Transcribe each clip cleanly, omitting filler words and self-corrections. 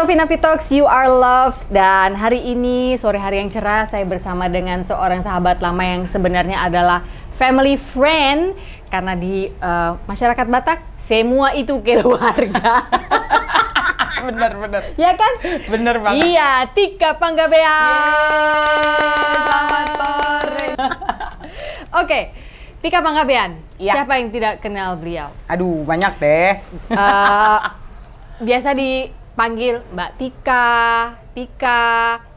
Finavi Talks, you are loved. Dan hari ini, sore hari yang cerah, saya bersama dengan seorang sahabat lama yang sebenarnya adalah family friend. Karena di masyarakat Batak, semua itu keluarga. Bener. Ya kan? Bener banget. Iya, Tika Panggabean. Selamat sore. Oke, Tika Panggabean. Ya. Siapa yang tidak kenal beliau? Aduh, banyak deh. Biasa dipanggil Mbak Tika,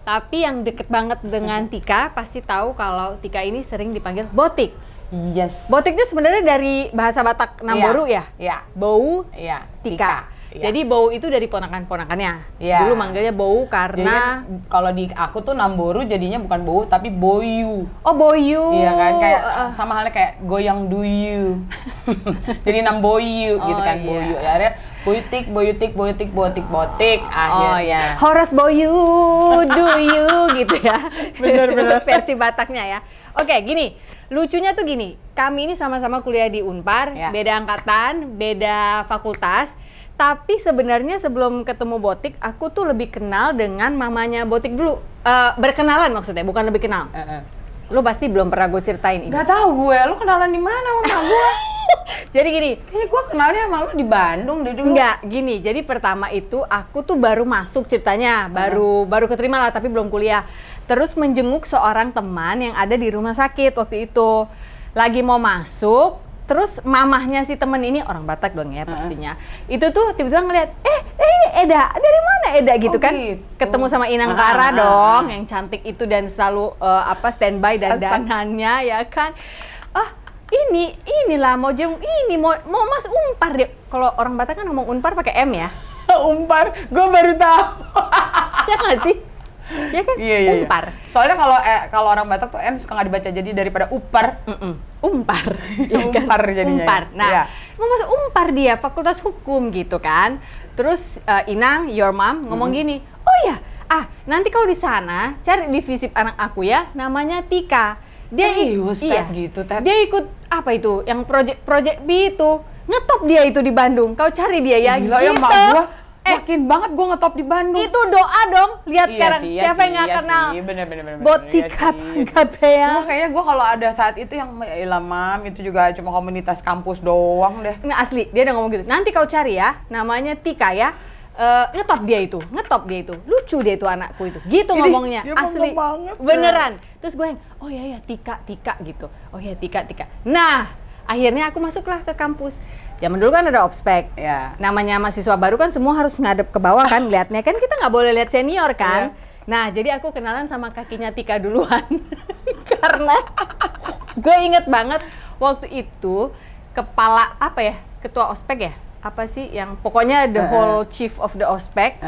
tapi yang deket banget dengan Tika pasti tahu kalau Tika ini sering dipanggil Botik. Yes. Botik itu sebenarnya dari bahasa Batak Namboru ya? Iya. Bou, Iya. Tika. Iya. Jadi Bou itu dari ponakan-ponakannya. Iya. Dulu manggilnya Bou karena Jadi kan, kalau di aku tuh Namboru jadinya bukan Bou tapi Boyu. oh Boyu. Iya kan, kayak sama halnya kayak goyang duyu. Jadi Namboyu gitu kan, iya. Boyu. Ya akhirnya botik. Oh Akhirnya. ya. Horas Boyu, duyu gitu ya. Bener. Versi Bataknya ya. Oke, gini. Lucunya tuh gini. Kami ini sama-sama kuliah di Unpar, Ya. beda angkatan, beda fakultas. Tapi sebenarnya sebelum ketemu Botik, aku tuh lebih kenal dengan mamanya Botik dulu. Berkenalan maksudnya, bukan lebih kenal. Lu pasti belum pernah gue ceritain ini. Gak tau gue, lu kenalan di mana sama gue? Jadi gini, Kayaknya gue kenalnya sama lu di Bandung deh dulu. enggak, gini. Jadi pertama itu aku tuh baru masuk ceritanya, baru keterima lah tapi belum kuliah. Terus menjenguk seorang teman yang ada di rumah sakit waktu itu. Lagi mau masuk, terus mamahnya si temen ini orang Batak dong ya pastinya. Itu tuh tiba-tiba ngeliat, ini Eda, dari mana Eda gitu kan? Gitu. Ketemu sama Inang Kara dong, yang cantik itu dan selalu standby dandanannya ya kan. Inilah mau jenguk ini mau mas Unpar dia. Kalau orang Batak kan ngomong Unpar pakai M ya. Unpar, gue baru tahu. Ya nggak sih? Ya kan? Iya. Unpar. Soalnya kalau orang Batak tuh N suka nggak dibaca jadi daripada upar. Umpar. Ya kan? Umpar jadinya. Umpar. Nah, Iya. mau masuk Umpar dia, fakultas hukum gitu kan. Terus Inang, your mom ngomong gini, oh ya, nanti kau di sana cari di visip anak aku ya, namanya Tika. Dia gitu, Ted. Dia ikut apa itu? Yang project B itu. Ngetop dia itu di Bandung. Kau cari dia ya. Gila ya, gitu. mak gue yakin banget gue ngetop di Bandung. Itu doa dong. Lihat Iya sekarang sih, iya siapa yang sih, nggak iya kenal sih. Bener. Botika Panggabean. Cuma kayaknya gue kalau ada saat itu yang mam itu juga cuma komunitas kampus doang deh. Nah asli, dia udah ngomong gitu. Nanti kau cari ya, namanya Tika ya. Ngetop dia itu, lucu dia itu anakku itu, gitu Ini, ngomongnya, dia asli, bangga banget, beneran. Terus gue yang, oh ya Tika gitu, oh ya Tika. Nah, akhirnya aku masuklah ke kampus. Zaman dulu kan ada ospek, Ya. namanya mahasiswa baru kan semua harus ngadep ke bawah kan, liatnya kan kita nggak boleh lihat senior kan. Nah, jadi aku kenalan sama kakinya Tika duluan, karena gue inget banget waktu itu kepala ketua ospek ya. Apa sih yang pokoknya the whole chief of the ospek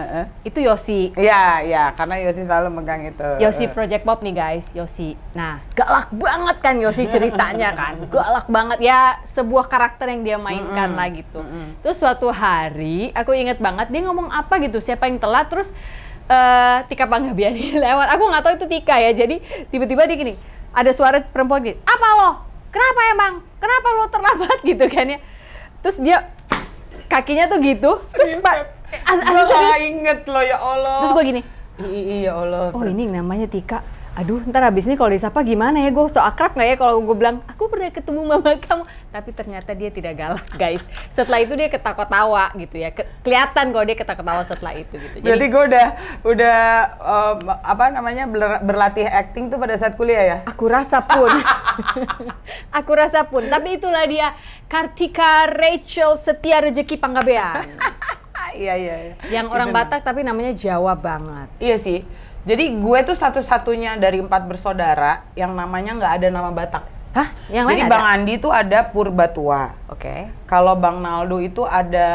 itu Yosi. Iya, karena Yosi selalu megang itu. Yosi Project Pop nih guys, Yosi. Nah, galak banget kan Yosi ceritanya kan. Galak banget ya, sebuah karakter yang dia mainkan lah gitu. Terus suatu hari, aku inget banget dia ngomong apa gitu, siapa yang telat terus Tika Panggabean lewat. Aku nggak tahu itu Tika ya. Jadi tiba-tiba dia gini, ada suara perempuan gini, "Apa lo? Kenapa emang? Kenapa lo terlambat?" gitu kan ya. Terus dia kakinya tuh gitu, terus Gue gak inget loh ya Allah. terus gue gini, Iya Allah. oh ini namanya Tika. Aduh, ntar abis ini kalau disapa gimana ya? Gue so akrab nggak ya kalau gue bilang, aku pernah ketemu mama kamu. Tapi ternyata dia tidak galak, guys. Setelah itu dia ketawa-tawa gitu ya. Kelihatan kalau dia ketawa-tawa setelah itu gitu. Berarti gue udah berlatih acting tuh pada saat kuliah ya? Aku rasa pun. Aku rasa pun. Tapi itulah dia, Kartika Rachel Setia Rezeki Panggabean. Iya. Yang orang Batak tapi namanya Jawa banget. Iya sih. Jadi gue tuh satu-satunya dari 4 bersaudara yang namanya nggak ada nama Batak. Hah? Yang Jadi lain Bang ada? Andi tuh ada Purbatua. Oke. Kalau Bang Naldo itu ada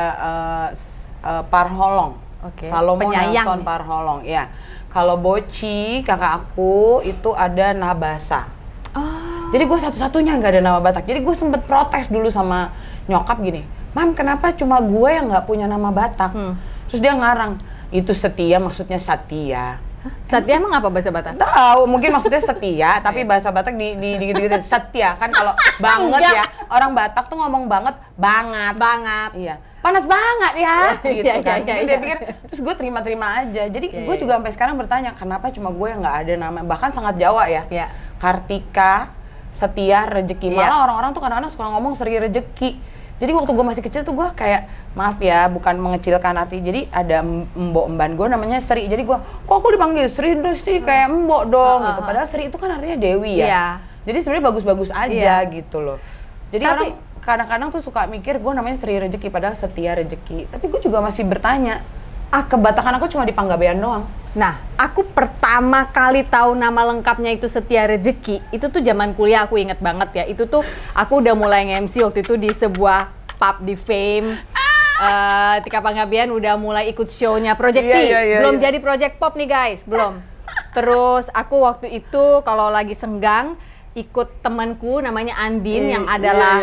Parholong. Oke. Salomo Penyayang Nelson nih. Parholong. Ya. Kalau Boci, kakak aku itu ada Nabasa. Oh. Jadi gue satu-satunya nggak ada nama Batak. Jadi gue sempet protes dulu sama nyokap gini, "Mam, kenapa cuma gue yang nggak punya nama Batak?" Terus dia ngarang, "Itu Setia maksudnya Satya." Satya emang apa bahasa Batak? Tahu, mungkin maksudnya setia, tapi bahasa Batak di gitu-gitu setia kan kalau banget Enggak. ya. Orang Batak tuh ngomong banget. Banget. Iya. panas banget ya, gitu Iya, kan. iya, Jadi iya. dia pikir, terus gue terima-terima aja. Jadi gue juga sampai sekarang bertanya, kenapa cuma gue yang nggak ada nama, bahkan sangat Jawa ya. Iya. Kartika, Setia, Rezeki. Iya. Malah orang-orang tuh kadang-kadang suka ngomong Sri Rezeki. Jadi waktu gue masih kecil tuh gue kayak, maaf ya, bukan mengecilkan arti. Jadi ada mbok emban gue namanya Sri. Jadi gue, kok aku dipanggil Sri sih, kayak mbok dong gitu. Padahal Sri itu kan artinya Dewi ya. Iya. Jadi sebenarnya bagus-bagus aja gitu loh. Jadi Tapi- orang kadang-kadang tuh suka mikir gue namanya Sri Rezeki padahal Setia Rezeki. Tapi gue juga masih bertanya, kebatakan aku cuma di Panggabean doang. Nah, aku pertama kali tahu nama lengkapnya itu Setia Rezeki, itu tuh zaman kuliah aku inget banget ya. Itu tuh aku udah mulai nge-MC waktu itu di sebuah pub di Fame. Tika Panggabean udah mulai ikut show-nya Project P. Belum jadi Project Pop nih guys, belum. Terus aku waktu itu kalau lagi senggang ikut temanku namanya Andin yang adalah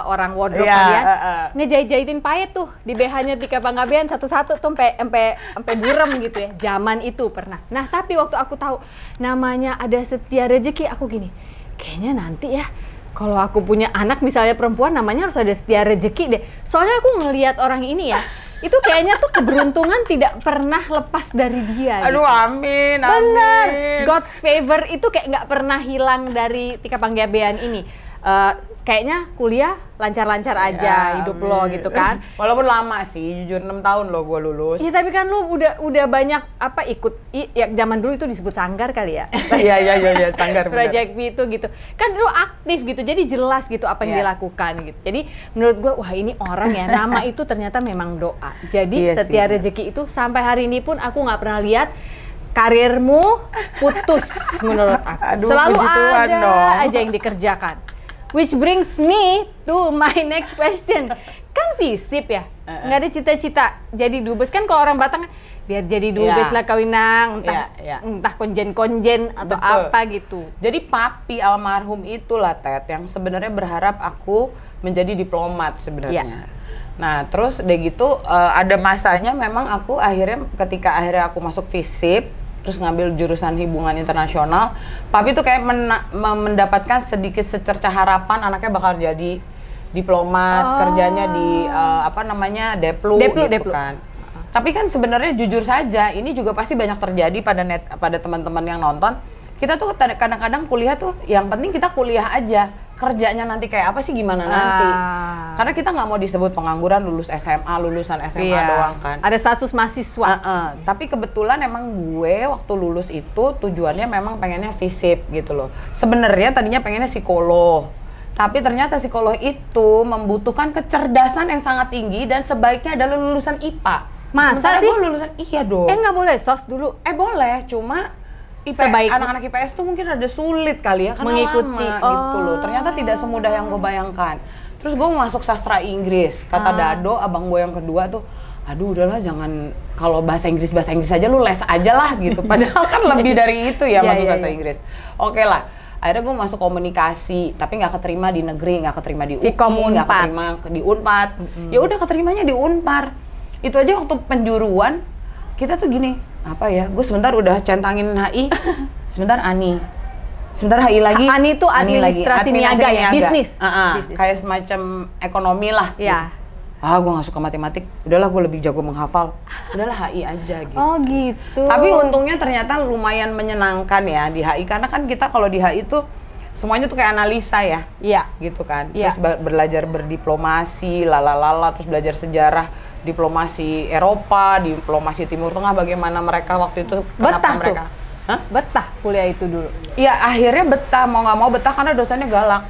orang wardrobe kalian ngejahit-jahitin payet tuh di BH-nya Tika Panggabean satu-satu tuh sampai burem gitu ya. Zaman itu pernah. Nah, tapi waktu aku tahu namanya ada Setia Rezeki, aku gini, kayaknya nanti ya kalau aku punya anak misalnya perempuan namanya harus ada Setia Rezeki deh. Soalnya aku ngelihat orang ini ya, itu kayaknya tuh keberuntungan tidak pernah lepas dari dia. Aduh, gitu. amin, Bener, amin. God's favor itu kayak nggak pernah hilang dari Tika Panggabean ini. Kayaknya kuliah lancar-lancar aja hidup lo gitu kan. Walaupun lama sih, jujur 6 tahun lo gue lulus. Iya, tapi kan lu udah banyak apa ikut ya zaman dulu itu disebut sanggar kali ya. Iya, sanggar bener. Project B itu gitu. Kan lu aktif gitu. Jadi jelas gitu apa yang dilakukan gitu. Jadi menurut gua wah ini orang ya, nama itu ternyata memang doa. Jadi Iya Setia sih. Rezeki itu sampai hari ini pun aku nggak pernah lihat karirmu putus menurut aku. Aduh, Selalu puji Tuhan ada dong. aja yang dikerjakan. Which brings me to my next question. Kan visip ya, nggak ada cita-cita jadi dubes. Kan kalau orang Batak kan, biar jadi dubes lah kawinang, entah konjen-konjen atau Betul. apa gitu. Jadi papi almarhum itulah Ted yang sebenarnya berharap aku menjadi diplomat sebenarnya. Nah, terus udah gitu ada masanya memang aku ketika akhirnya aku masuk FISIP terus ngambil jurusan hubungan internasional, papi tuh kayak mendapatkan sedikit secerca harapan anaknya bakal jadi diplomat, kerjanya di Deplu gitu kan. Tapi kan sebenarnya jujur saja, ini juga pasti banyak terjadi pada teman-teman yang nonton. Kita tuh kadang-kadang kuliah tuh yang penting kita kuliah aja. Kerjanya nanti kayak apa sih gimana nanti. Karena kita nggak mau disebut pengangguran lulusan SMA doang kan. Ada status mahasiswa. Tapi kebetulan emang gue waktu lulus itu tujuannya memang pengennya FISIP gitu loh. Sebenarnya tadinya pengennya psikolog. Tapi ternyata psikolog itu membutuhkan kecerdasan yang sangat tinggi dan sebaiknya adalah lulusan IPA. Masa Sementara sih? gue lulusan iya dong. Nggak boleh sos dulu. Boleh, cuma anak-anak IPS tuh mungkin ada sulit kali ya karena mengikuti lama gitu loh. Ternyata tidak semudah yang gue bayangkan. Terus gue masuk sastra Inggris. Kata Dado, abang gue yang kedua tuh, aduh udahlah jangan kalau bahasa Inggris aja lu les aja lah gitu. Padahal kan lebih dari itu ya masuk sastra Inggris. Oke lah. Akhirnya gue masuk komunikasi, tapi nggak keterima di negeri, nggak keterima di UI, nggak keterima di Unpad. Ya udah keterimanya di Unpar. Itu aja waktu penjuruan kita tuh gini, apa ya? Gue sebentar udah centangin HI, sebentar ANI, sebentar HI lagi. ANI itu administrasi niaga ya, bisnis. Kayak semacam ekonomi lah. Iya. Gitu. Gue nggak suka matematik, udahlah gue lebih jago menghafal, udahlah HI aja gitu. Oh gitu. Tapi untungnya ternyata lumayan menyenangkan ya di HI, karena kan kita kalau di HI tuh semuanya tuh kayak analisa ya, gitu kan. Terus belajar berdiplomasi, terus belajar sejarah diplomasi Eropa, diplomasi Timur Tengah, bagaimana mereka waktu itu, kenapa mereka betah kuliah itu dulu. Iya, akhirnya betah, mau nggak mau betah karena dosennya galak.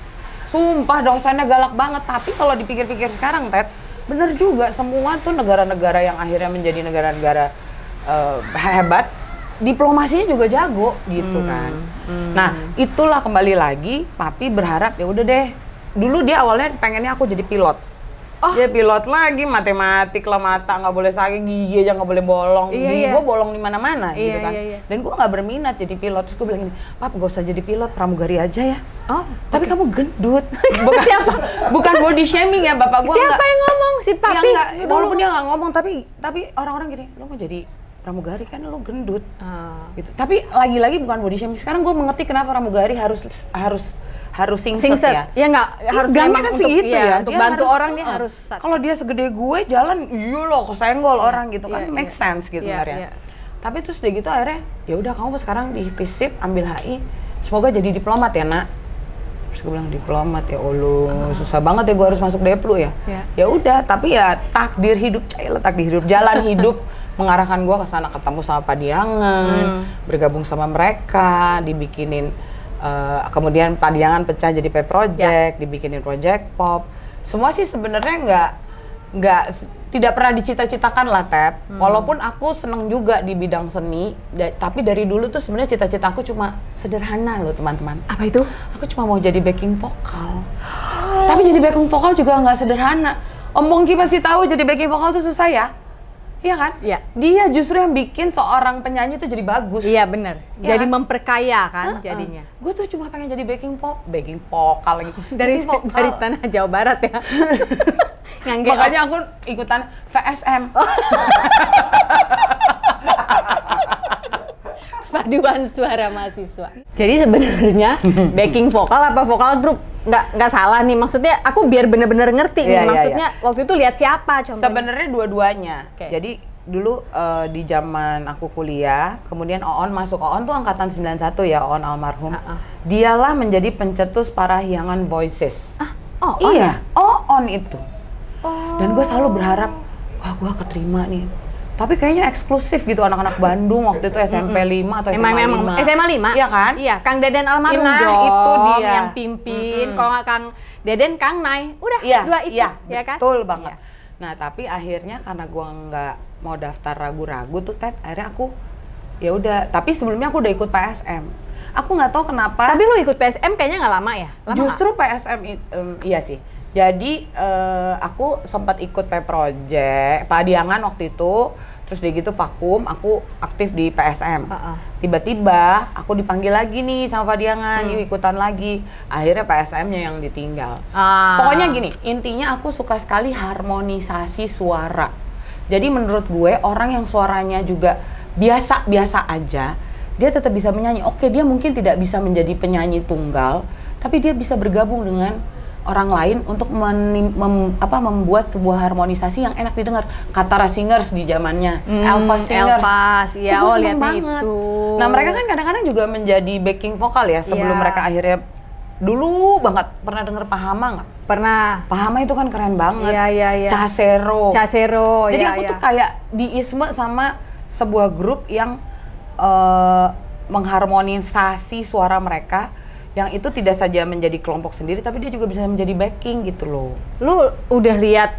Sumpah dosennya galak banget. Tapi kalau dipikir-pikir sekarang, Ted, bener juga, semua tuh negara-negara yang akhirnya menjadi negara-negara hebat, diplomasinya juga jago gitu kan. Nah, itulah kembali lagi papi berharap ya udah deh. Dulu dia awalnya pengennya aku jadi pilot. Dia pilot lagi, matematik lah, mata nggak boleh sakit, gigi aja nggak boleh bolong. Gigi gue bolong di mana-mana gitu kan. Dan gue nggak berminat jadi pilot. Terus gue bilang gini, Pap gak usah jadi pilot, pramugari aja ya. Tapi kamu gendut. Bukan siapa? Bukan body shaming ya, bapak gue. Siapa yang ngomong? Si papi? Walaupun dia nggak ngomong, tapi orang-orang gini, lo mau jadi pramugari kan lo gendut. Gitu. Tapi lagi-lagi bukan body shaming. Sekarang gue mengerti kenapa pramugari harus harus singset ya. Ya nggak harus Gangnya memang kan untuk segitu ya. untuk Dia bantu harus, orang dia harus kalau dia segede gue jalan, iya loh kesenggol orang gitu kan, make sense gitu sebenarnya. Tapi terus udah gitu akhirnya, ya udah kamu sekarang di FISIP ambil HI, semoga jadi diplomat ya nak. Terus gue bilang diplomat ya Allah, susah banget ya gue harus masuk Deplu ya. Ya udah, tapi ya takdir hidup, takdir hidup, jalan hidup mengarahkan gue ke sana, ketemu sama Padiangan, bergabung sama mereka, dibikinin kemudian Padiangan pecah jadi P Project, dibikinin Project Pop. Semua sih sebenarnya tidak pernah dicita-citakan lah Ted. Walaupun aku seneng juga di bidang seni, tapi dari dulu tuh sebenarnya cita-citaku cuma sederhana loh teman-teman. Apa itu? Aku cuma mau jadi backing vokal. Tapi jadi backing vokal juga nggak sederhana. Om Pongki pasti tahu jadi backing vokal tuh susah ya. Iya kan? Iya. Dia justru yang bikin seorang penyanyi itu jadi bagus. Iya benar. Ya jadi kan? memperkaya kan jadinya. Gue tuh cuma pengen jadi backing vokal lagi. Dari tanah Jawa Barat ya. Makanya aku ikutan VSM. Paduan suara mahasiswa. Jadi sebenarnya backing vokal apa vokal grup? Nggak salah nih, maksudnya aku biar bener-bener ngerti nih, maksudnya waktu itu lihat siapa contohnya? Sebenarnya dua-duanya. Jadi dulu di zaman aku kuliah, kemudian Oon masuk. Oon tuh angkatan 91 ya, Oon almarhum. Dialah menjadi pencetus Parahyangan Voices. Oon iya, Oon itu. Dan gue selalu berharap, wah gue keterima nih. Tapi kayaknya eksklusif gitu anak-anak Bandung waktu itu SMP 5 atau SMA 5. SMA 5? Iya kan? Iya, Kang Deden almarhum dong. Itu dia yang pimpin. Kalau nggak Kang Deden, Kang Nay. Udah, dua itu. Iya kan? Betul banget. Nah, tapi akhirnya karena gua nggak mau daftar ragu-ragu tuh Ted, akhirnya aku ya udah, tapi sebelumnya aku udah ikut PSM. Aku nggak tahu kenapa. Tapi lu ikut PSM kayaknya nggak lama ya? Justru PSM iya sih. Jadi aku sempat ikut P Project, Padiangan waktu itu, terus dia gitu vakum, aku aktif di PSM. Tiba-tiba aku dipanggil lagi nih sama Padiangan, yuk ikutan lagi. Akhirnya PSM-nya yang ditinggal. Pokoknya gini, intinya aku suka sekali harmonisasi suara. Jadi menurut gue orang yang suaranya juga biasa-biasa aja, dia tetap bisa menyanyi. Oke, dia mungkin tidak bisa menjadi penyanyi tunggal, tapi dia bisa bergabung dengan orang lain untuk membuat sebuah harmonisasi yang enak didengar. Katara Singers di zamannya, Elva Singers, ya, lihat itu. Nah mereka kan kadang-kadang juga menjadi backing vokal ya sebelum mereka akhirnya dulu banget. Pernah denger Pahama nggak? Pernah. Pahama itu kan keren banget. Iya. Cahsero. Jadi aku tuh kayak diisme sama sebuah grup yang mengharmonisasi suara mereka, yang itu tidak saja menjadi kelompok sendiri, tapi dia juga bisa menjadi backing gitu loh. Lu udah lihat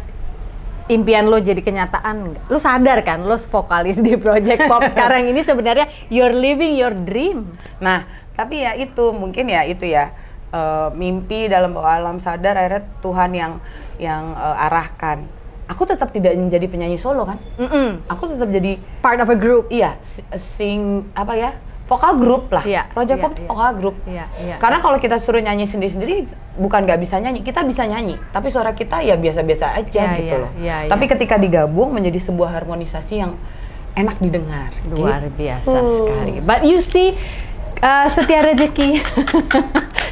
impian lo jadi kenyataan nggak? Lu sadar kan, lo vokalis di Project Pop sekarang ini sebenarnya you're living your dream. Nah, tapi ya itu mungkin ya itu ya mimpi dalam bawah alam sadar, akhirnya Tuhan yang arahkan. Aku tetap tidak menjadi penyanyi solo kan? Aku tetap jadi part of a group. Iya, vokal grup lah, Project Pop vokal grup. Karena kalau kita suruh nyanyi sendiri-sendiri, bukan nggak bisa nyanyi, kita bisa nyanyi, tapi suara kita ya biasa-biasa aja gitu loh. Tapi ketika digabung menjadi sebuah harmonisasi yang enak didengar. Luar biasa sekali. But you see, setia rezeki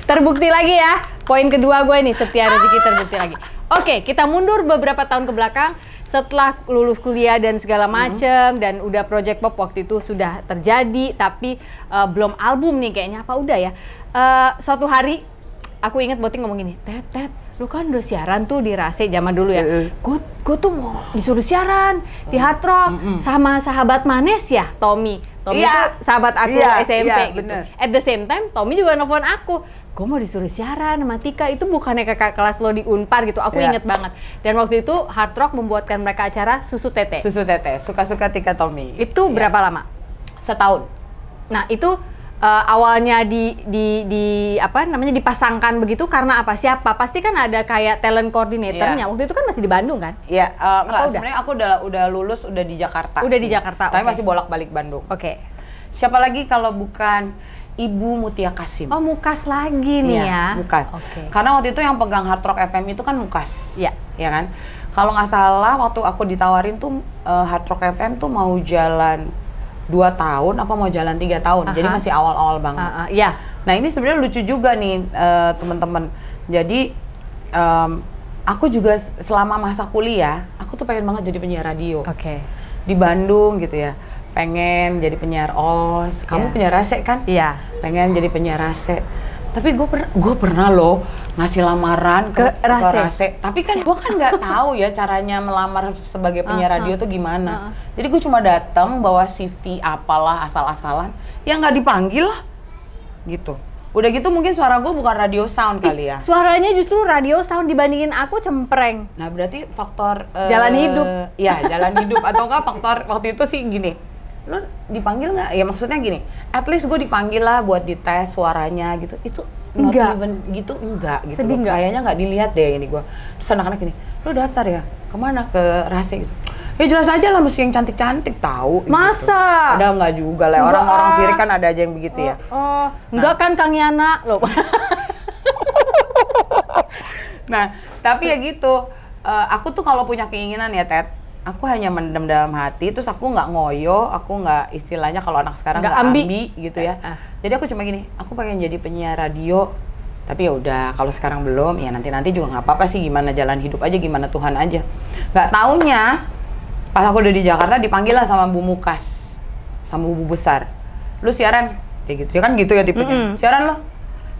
terbukti lagi ya. Poin kedua gue nih, setia rezeki terbukti lagi. Oke, kita mundur beberapa tahun ke belakang. Setelah lulus kuliah dan segala macem, dan udah Project Pop waktu itu sudah terjadi, tapi belum album nih kayaknya, apa udah ya. Suatu hari aku inget Boting ngomong gini, Tet, lu kan udah siaran tuh di Rase zaman dulu ya. Gue tuh mau disuruh siaran di Hard Rock sama sahabat Manes ya, Tommy itu sahabat aku SMP gitu. Bener. At the same time Tommy juga nelfon aku, gue mau disuruh siaran sama Tika, itu bukannya kakak kelas lo di Unpar gitu, aku inget banget. Dan waktu itu Hard Rock membuatkan mereka acara Susu Tete, suka-suka Tika Tommy. Itu berapa lama? Setahun. Nah itu awalnya dipasangkan begitu karena apa? Siapa? Pasti kan ada kayak talent coordinatornya. Waktu itu kan masih di Bandung kan? Iya, enggak, sebenarnya aku udah lulus udah di Jakarta. Udah di Jakarta. Tapi masih bolak-balik Bandung. Oke. Siapa lagi kalau bukan Ibu Mutia Kasim. Oh, Mukas lagi nih ya. Mukas. Karena waktu itu yang pegang Hard Rock FM itu kan Mukas. Iya kan? Kalau nggak salah waktu aku ditawarin tuh Hard Rock FM tuh mau jalan 2 tahun apa mau jalan 3 tahun. Jadi masih awal-awal banget. Nah ini sebenarnya lucu juga nih teman-teman. Jadi aku juga selama masa kuliah, aku tuh pengen banget jadi penyiar radio. Oke. Di Bandung gitu ya, pengen jadi penyiar OS. Kamu penyiar rase kan? Iya. Pengen jadi penyiar rase. Tapi gue pernah loh ngasih lamaran ke rase. Tapi kan gue kan nggak tahu ya caranya melamar sebagai penyiar radio tuh gimana. Jadi gue cuma datang bawa CV apalah asal-asalan, ya nggak dipanggil lah. Gitu. Udah gitu mungkin suara gue bukan radio sound kali ya. Suaranya justru radio sound dibandingin aku cempreng. Nah berarti faktor jalan hidup. Ya jalan hidup atau enggak faktor waktu itu sih gini. Lo dipanggil nggak? Ya maksudnya gini. At least gue dipanggil lah buat dites suaranya gitu. Itu not even gitu enggak gitu. Sedih enggak? Kayaknya nggak dilihat deh ini gue. Terus anak-anak gini, lo daftar ya? Kemana? Ke Rase gitu. Ya jelas aja lah mesti yang cantik-cantik tahu. Masa? Gitu. Ada nggak juga lah. Orang-orang sirik kan ada aja yang begitu ya. Enggak kan Kang Yana loh. Nah, tapi ya gitu. Aku tuh kalau punya keinginan ya, Ted, aku hanya mendem dalam hati, terus aku nggak ngoyo, aku nggak istilahnya kalau anak sekarang nggak ambi gitu ya. Jadi aku cuma gini, aku pengen jadi penyiar radio. Tapi ya udah, kalau sekarang belum, ya nanti juga nggak apa-apa sih, gimana jalan hidup aja, gimana Tuhan aja. Nggak taunya, pas aku udah di Jakarta dipanggil lah sama Bu Mukas, sama Bu Besar. Lu siaran? Kayak gitu, ya kan gitu ya tipenya. Siaran lo?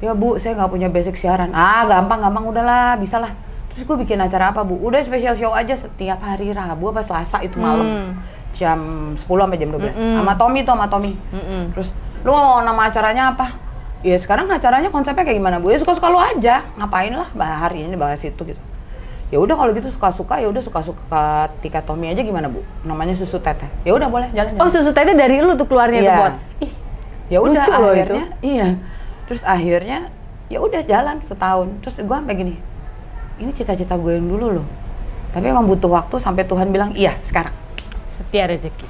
Ya Bu, saya nggak punya basic siaran. Gampang, udahlah, bisa lah. Terus gue bikin acara apa Bu? Udah special show aja setiap hari Rabu apa Selasa itu malam. Jam 10 sampai jam 12. Sama Tommy. Terus, lu mau nama acaranya apa? Ya sekarang acaranya konsepnya kayak gimana Bu? Ya suka-suka lu aja. Ngapain lah hari ini bahas itu gitu. Ya udah kalau gitu suka-suka, ya udah suka-suka Tika Tommy aja gimana Bu? Namanya Susu Teteh. Ya udah boleh jalan. Oh, Susu Teteh dari lu tuh keluarnya tuh buat. Ya udah akhirnya iya. Terus akhirnya ya udah jalan setahun. Terus gue sampai gini. Ini cita-cita gue yang dulu loh. Tapi emang butuh waktu sampai Tuhan bilang iya sekarang. Setia rezeki.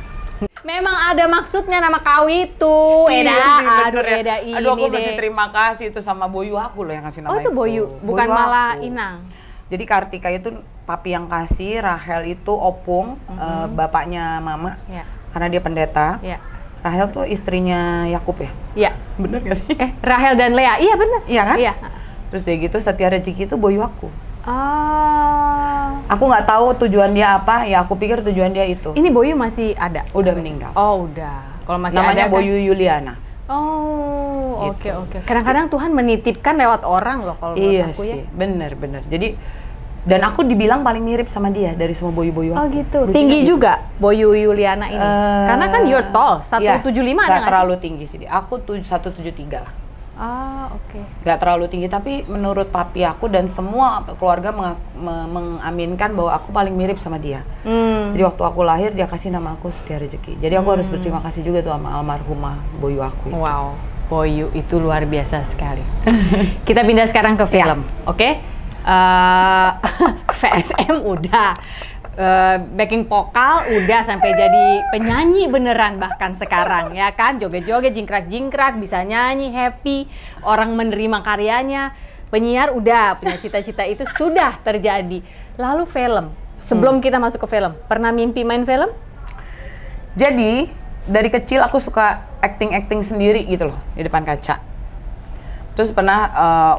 Memang ada maksudnya nama kau itu. Eda ini. Aduh aku mesti terima kasih itu sama Boyu aku loh yang kasih nama itu. Oh itu Boyu, bukan Boyu malah aku. Inang. Jadi Kartika itu papi yang kasih, Rahel itu opung, bapaknya mama. Ya. Karena dia pendeta. Ya. Rahel tuh istrinya Yakub ya? Iya. Bener gak sih? Rahel dan Lea, iya bener. Iya kan? Iya. Terus dia gitu Setia Rezeki itu Boyu aku. Oh. Aku nggak tahu tujuan dia apa, ya aku pikir tujuan dia itu. Ini Boyu masih ada? Udah meninggal. Oh udah. Kalau masih namanya ada Boyu Yuliana. Oh, oke. Gitu. Kadang-kadang Tuhan menitipkan lewat orang loh kalau menurut aku sih, bener. Jadi dan aku dibilang paling mirip sama dia dari semua boyu-boyu aku. Oh gitu. Tinggi gitu. Juga Boyu Yuliana ini. Karena kan you're tall, 175 ada nggak terlalu tinggi sih. Aku 173 lah. Oke. Nggak terlalu tinggi, tapi menurut papi aku dan semua keluarga mengaminkan bahwa aku paling mirip sama dia. Jadi waktu aku lahir dia kasih nama aku Setia Rezeki. Jadi aku harus berterima kasih juga tuh sama almarhumah boyu aku itu. Wow, Boyu itu luar biasa sekali. Kita pindah sekarang ke film, oke? VSM udah, backing vokal udah, sampai jadi penyanyi beneran bahkan sekarang ya kan, joget-joget, jingkrak-jingkrak, bisa nyanyi, happy, orang menerima karyanya. Penyiar udah, punya cita-cita itu sudah terjadi. Lalu film, sebelum kita masuk ke film, pernah mimpi main film? Jadi dari kecil aku suka acting sendiri gitu loh di depan kaca. Terus pernah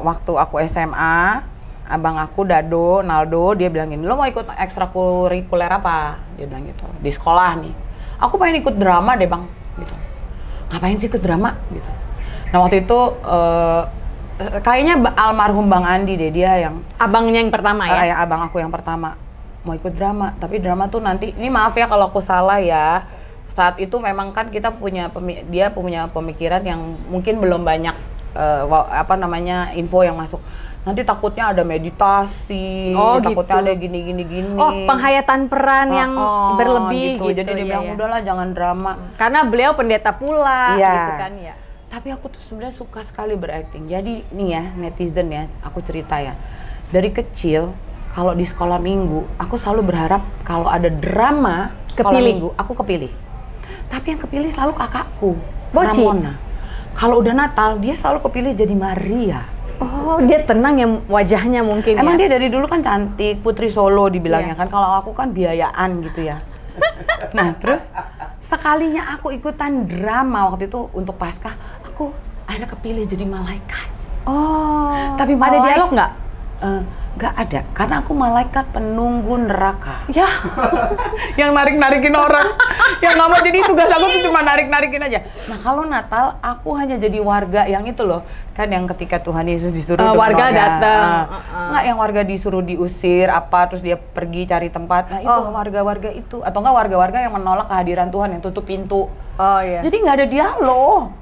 waktu aku SMA, abang aku Naldo, dia bilang gini, lo mau ikut ekstrakurikuler apa? Dia bilang gitu, di sekolah nih. Aku pengen ikut drama deh bang, gitu. Ngapain sih ikut drama? Gitu. Nah waktu itu kayaknya almarhum Bang Andi deh, dia yang abangnya yang pertama ya? Ya abang aku yang pertama mau ikut drama, tapi drama tuh nanti, ini maaf ya kalau aku salah ya. Saat itu memang kan kita dia punya pemikiran yang mungkin belum banyak info yang masuk. Nanti takutnya ada meditasi, takutnya ada gini. Oh, penghayatan peran yang berlebih gitu. Jadi dia bilang udahlah jangan drama. Karena beliau pendeta pula gitu kan ya. Tapi aku tuh sebenarnya suka sekali berakting. Jadi nih ya, netizen ya, aku cerita ya. Dari kecil kalau di sekolah minggu, aku selalu berharap kalau ada drama sekolah minggu, aku kepilih. Tapi yang kepilih selalu kakakku, Boci. Ramona. Kalau udah Natal, dia selalu kepilih jadi Maria. Oh, dia tenang ya wajahnya mungkin. Emang ya? dia dari dulu kan cantik, putri Solo dibilangnya kan. Kalau aku kan biayaan gitu ya. Nah, terus sekalinya aku ikutan drama waktu itu untuk Paskah, aku akhirnya kepilih jadi malaikat. Oh. Tapi ada dialog nggak? Nggak ada, karena aku malaikat penunggu neraka. Ya. Yang narik-narikin orang. Yang nggak mau, jadi tugas aku tuh cuma narik-narikin aja. Nah kalau Natal, aku hanya jadi warga yang itu loh. Kan yang ketika Tuhan Yesus disuruh warga datang. Nggak, yang warga disuruh diusir, terus dia pergi cari tempat. Nah itu warga-warga itu. Atau nggak warga-warga yang menolak kehadiran Tuhan, yang tutup pintu. Oh iya. Jadi nggak ada dialog.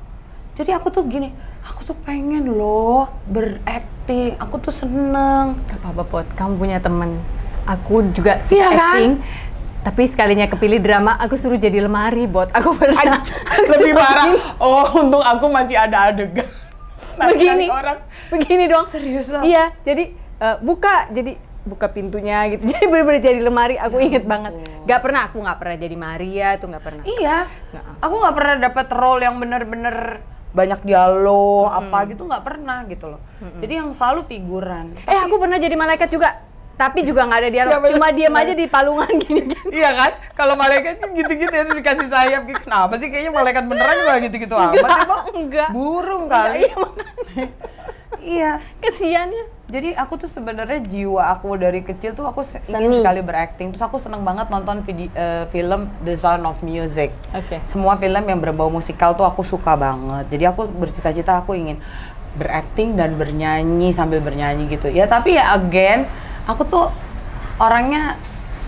Jadi aku tuh gini, aku tuh pengen loh berakting, aku tuh seneng. Gak apa-apa Pot, kamu punya temen. Aku juga suka Iya, kan? acting. Tapi sekalinya kepilih drama, aku suruh jadi lemari, Bot. Aku pernah. Lebih parah. Oh, untung aku masih ada adegan. Begini, Orang. begini dong. Serius loh? Iya, jadi buka pintunya gitu. Jadi bener-bener jadi lemari. Aku inget banget. Aku nggak pernah jadi Maria, tuh nggak pernah. Iya. Aku nggak pernah dapet role yang bener-bener banyak dialog gitu, nggak pernah gitu loh. Jadi yang selalu figuran. Aku pernah jadi malaikat juga. Tapi juga nggak ada dialog, Ya, cuma diam aja di palungan gini. Iya kan? Kalau malaikat gitu-gitu ya dikasih sayap gitu. Kenapa sih, kayaknya malaikat beneran juga gitu-gitu amat sih, Bang? Enggak. Burung kali. Iya, makanya. Iya. Kesiannya. Jadi aku tuh sebenarnya jiwa aku dari kecil tuh aku ingin sekali berakting. Terus aku seneng banget nonton film The Sound of Music. Oke. Semua film yang berbau musikal tuh aku suka banget. Jadi aku bercita-cita aku ingin berakting dan bernyanyi sambil bernyanyi gitu. Ya tapi ya again, aku tuh orangnya,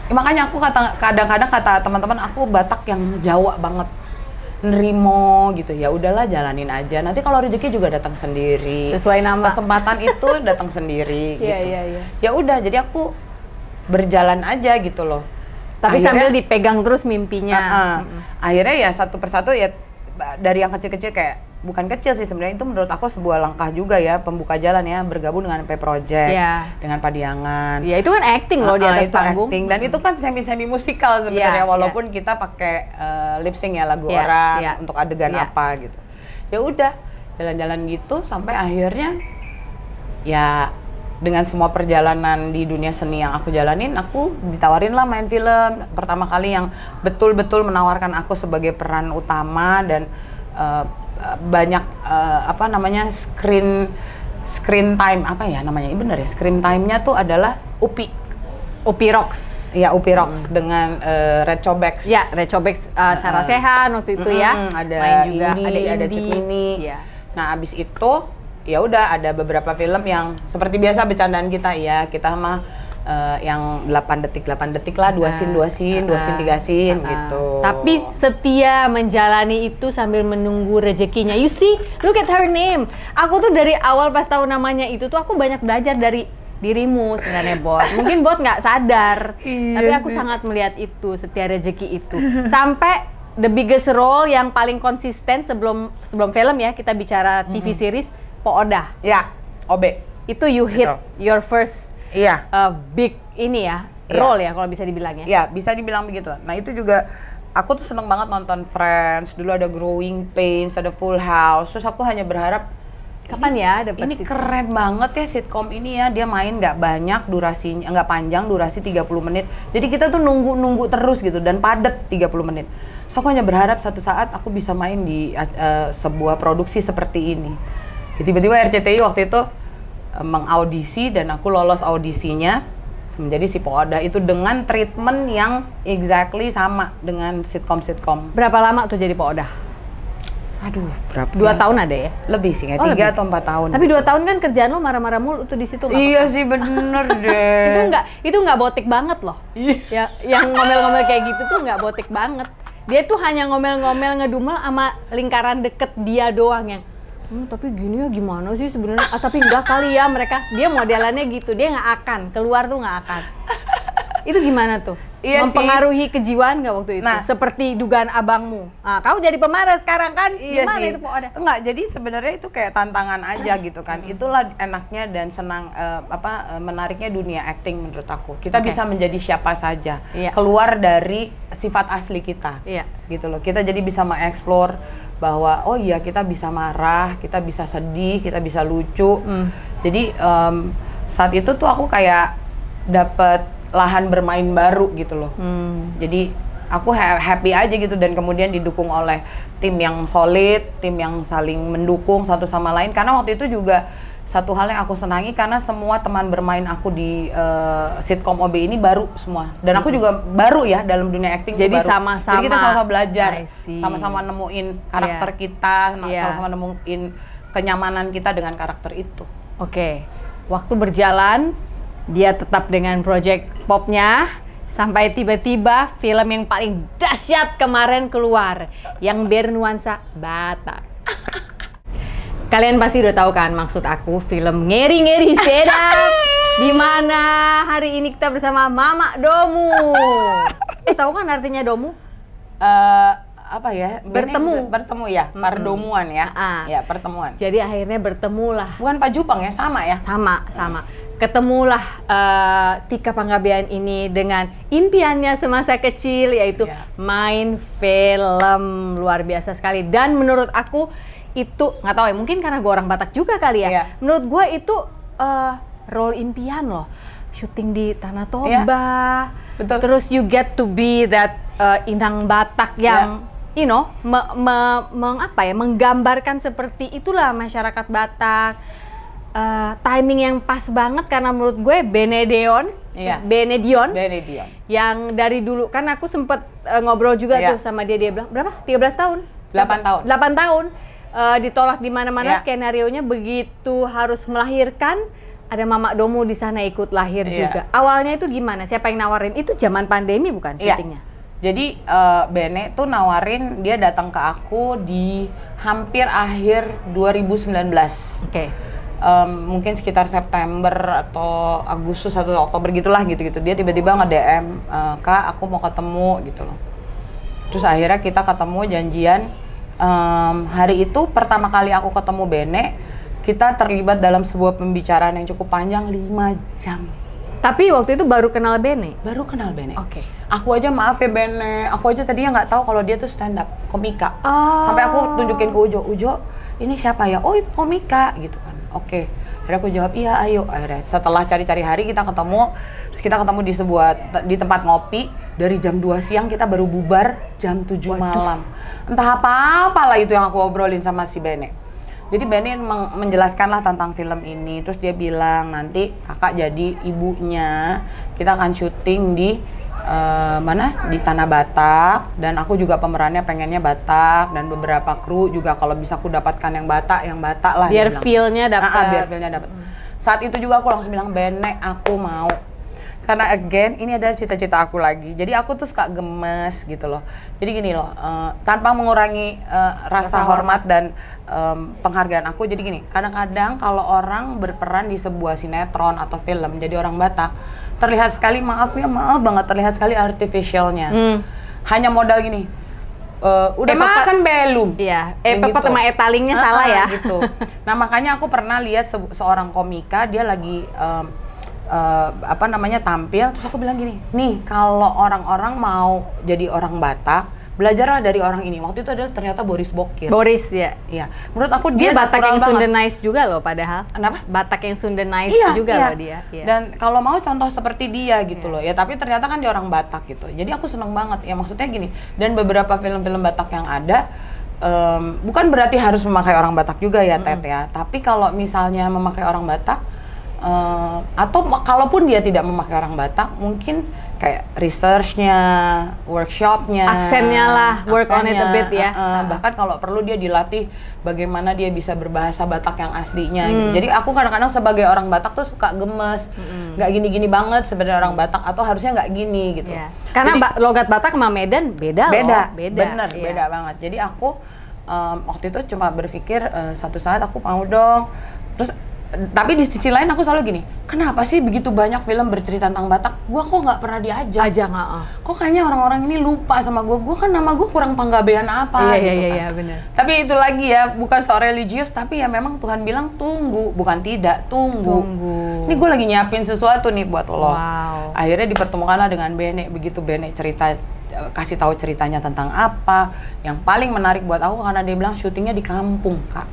makanya aku kadang-kadang kata teman-teman aku Batak yang Jawa banget, nerimo gitu. Ya udahlah, jalanin aja. Nanti kalau rezeki juga datang sendiri. Sesuai nama. Kesempatan itu datang sendiri. Iya, gitu. iya, iya. Ya udah, jadi aku berjalan aja gitu loh. Tapi Akhirnya, sambil dipegang terus mimpinya. Akhirnya ya satu persatu ya, dari yang kecil-kecil, kayak bukan kecil sih sebenarnya, itu menurut aku sebuah langkah juga ya, pembuka jalan ya, bergabung dengan P Project, dengan Padiangan. Ya itu kan acting loh di atas itu panggung. acting, dan itu kan semi musikal sebenarnya, walaupun kita pakai lip sync ya lagu orang untuk adegan apa gitu. Ya udah, jalan-jalan gitu sampai akhirnya ya dengan semua perjalanan di dunia seni yang aku jalanin, aku ditawarin lah main film. Pertama kali yang betul-betul menawarkan aku sebagai peran utama, dan banyak screen time, apa ya namanya, bener ya, screen time-nya tuh adalah Upi Rocks. Iya, Upi Rocks dengan Red Chobex. Ya, Red Chobex, Sarah Sechan waktu itu ya. Ada main juga, Indi, ada Cekmini. Ya. Nah, abis itu ya udah ada beberapa film yang seperti biasa bercandaan kita ya, kita mah yang 8 detik lah, 2 scene, 3 scene gitu. Tapi setia menjalani itu sambil menunggu rezekinya. You see, look at her name. Aku tuh dari awal pas tahu namanya itu tuh aku banyak belajar dari dirimu sebenarnya, Bot. Mungkin Bot nggak sadar, tapi aku sangat melihat itu, setia rezeki itu. Sampai the biggest role yang paling konsisten sebelum film ya, kita bicara TV series, Po Odah. Ya, OB. Itu you hit your first big ini ya, role ya kalau bisa dibilang ya. Ya, bisa dibilang begitu. Nah, itu juga aku tuh seneng banget nonton Friends. Dulu ada Growing Pains, ada Full House. Terus aku hanya berharap kapan ya dapat ini keren banget ya sitkom ini ya. Dia main nggak banyak durasinya, nggak panjang, durasi 30 menit. Jadi kita tuh nunggu terus gitu, dan padat 30 menit. So aku hanya berharap satu saat aku bisa main di sebuah produksi seperti ini. Tiba-tiba RCTI waktu itu mengaudisi, dan aku lolos audisinya menjadi si Po Odah itu dengan treatment yang exactly sama dengan sitkom. Berapa lama tuh jadi Po Odah? Aduh, berapa? 2 tahun ada ya? Lebih sih, kayak 3 atau 4 tahun. Tapi 2 tahun kan kerjaan lo marah-marah mulu tuh di situ. Iya sih, bener deh. itu nggak botik banget loh. Ya, yang ngomel-ngomel kayak gitu tuh nggak botik banget. Dia tuh hanya ngomel-ngomel, ngedumel sama lingkaran deket dia doang yang tapi gini ya gimana sih sebenarnya? Tapi enggak kali ya mereka. Dia modelannya gitu, dia nggak akan keluar tuh, nggak akan. Itu gimana tuh? Iya, mempengaruhi kejiwaan nggak waktu itu? Nah, seperti dugaan abangmu. Nah, kamu jadi pemarah sekarang kan? Iya gimana sih. itu Po Odah? Enggak, jadi sebenarnya itu kayak tantangan aja gitu kan. Itulah enaknya dan senang menariknya dunia acting menurut aku. Kita bisa menjadi siapa saja. Keluar dari sifat asli kita. Gitu loh. Kita jadi bisa mengeksplor bahwa oh iya, kita bisa marah, kita bisa sedih, kita bisa lucu. Jadi saat itu tuh aku kayak dapet lahan bermain baru gitu loh. Jadi aku happy aja gitu, dan kemudian didukung oleh tim yang solid, tim yang saling mendukung satu sama lain. Karena waktu itu juga satu hal yang aku senangi, karena semua teman bermain aku di sitkom OB ini baru semua, dan aku juga baru ya dalam dunia acting. Jadi baru. sama-sama. Jadi kita sama-sama belajar, I see. sama-sama nemuin karakter kita, Yeah. sama-sama nemuin kenyamanan kita dengan karakter itu. Oke, waktu berjalan, dia tetap dengan project popnya, sampai tiba-tiba film yang paling dahsyat kemarin keluar, yang bernuansa Batak. Kalian pasti udah tahu kan maksud aku, film Ngeri-Ngeri Sedap, di mana hari ini kita bersama Mama Domu. Tahu kan artinya Domu? Apa ya? Bertemu. Bertemu ya, pertemuan ya. Ya, pertemuan. Jadi akhirnya bertemulah. Bukan Pak Jupang ya, sama ya? Sama. Ketemulah Tika Panggabean ini dengan impiannya semasa kecil, yaitu main film. Luar biasa sekali. Dan menurut aku itu, nggak tahu ya, mungkin karena gue orang Batak juga kali ya. Menurut gue itu role impian loh. Syuting di Tanah Toba. Betul. Terus you get to be that inang Batak yang you know, menggambarkan seperti itulah masyarakat Batak. Timing yang pas banget, karena menurut gue Benedion yang dari dulu kan aku sempet ngobrol juga tuh sama dia bilang berapa? 13 tahun? 8 tahun. 8 tahun. Ditolak di mana-mana skenarionya, begitu harus melahirkan ada Mama Domu di sana ikut lahir juga. Awalnya itu gimana? Siapa yang nawarin? Itu zaman pandemi bukan syutingnya? Jadi Bene tuh nawarin, dia datang ke aku di hampir akhir 2019. Oke. Mungkin sekitar September atau Agustus atau Oktober gitulah gitu-gitu. Dia tiba-tiba nge-DM, Kak, aku mau ketemu gitu loh. Terus akhirnya kita ketemu, janjian. Hari itu pertama kali aku ketemu Bene, kita terlibat dalam sebuah pembicaraan yang cukup panjang, 5 jam. Tapi waktu itu baru kenal Bene? Baru kenal Bene. Oke. Aku aja maaf ya Bene, aku aja tadinya nggak tahu kalau dia tuh stand up komika. Sampai aku tunjukin ke Ujo, ini siapa ya? Oh itu komika gitu kan. Oke. Akhirnya aku jawab iya, ayo. Akhirnya setelah cari-cari hari kita ketemu, terus kita ketemu di tempat ngopi. Dari jam 2 siang kita baru bubar jam 7 malam. Entah apa lah itu yang aku obrolin sama si Bene. Jadi Bene menjelaskan lah tentang film ini, terus dia bilang nanti kakak jadi ibunya, kita akan syuting di di Tanah Batak, dan aku juga pemerannya pengennya Batak, dan beberapa kru juga kalau bisa aku dapatkan yang Batak lah. Biar feel-nya dapat. Biar feel-nya dapat. Saat itu juga aku langsung bilang, Bene aku mau. Karena again, ini adalah cita-cita aku lagi. Jadi aku tuh suka gemes gitu loh. Jadi gini loh, tanpa mengurangi rasa hormat dan penghargaan aku. Jadi gini, kadang-kadang kalau orang berperan di sebuah sinetron atau film jadi orang Batak, terlihat sekali, maaf banget, terlihat sekali artificialnya. Hanya modal gini, udah makan belum? Iya, pepet sama etalingnya salah ya. Gitu. Nah makanya aku pernah lihat seorang komika, dia lagi tampil, terus aku bilang gini, nih kalau orang-orang mau jadi orang Batak, belajarlah dari orang ini. Waktu itu adalah ternyata Boris Bokir. Boris ya. Iya. Menurut aku dia Batak yang banget. Sundanized juga loh padahal. Kenapa? Batak yang Sundanized juga loh dia. Iya. Dan kalau mau contoh seperti dia gitu loh. Ya tapi ternyata kan dia orang Batak gitu. Jadi aku seneng banget. Ya maksudnya gini. Dan beberapa film-film Batak yang ada, bukan berarti harus memakai orang Batak juga ya Tet ya. Tapi kalau misalnya memakai orang Batak, atau kalaupun dia tidak memakai orang Batak, mungkin kayak research-nya, workshop-nya, aksennya lah, work on it a bit ya. Bahkan kalau perlu dia dilatih bagaimana dia bisa berbahasa Batak yang aslinya. Gitu. Jadi aku kadang-kadang sebagai orang Batak tuh suka gemes, nggak gini-gini banget sebenarnya orang Batak, atau harusnya nggak gini gitu. Yeah. Karena logat Batak sama Medan beda loh. Bener, beda banget. Jadi aku waktu itu cuma berpikir satu saat aku mau dong. Terus tapi di sisi lain aku selalu gini, kenapa sih begitu banyak film bercerita tentang Batak, gua kok nggak pernah diajak? Kok kayaknya orang-orang ini lupa sama gua kan nama gua kurang Panggabean apa gitu kan. Iya, bener. Tapi itu lagi ya, bukan so religius, tapi ya memang Tuhan bilang tunggu, bukan tidak, tunggu. Ini gua lagi nyiapin sesuatu nih buat lo. Wow. Akhirnya dipertemukanlah dengan Bene, begitu Bene cerita, kasih tahu ceritanya tentang apa. Yang paling menarik buat aku karena dia bilang syutingnya di kampung, Kak.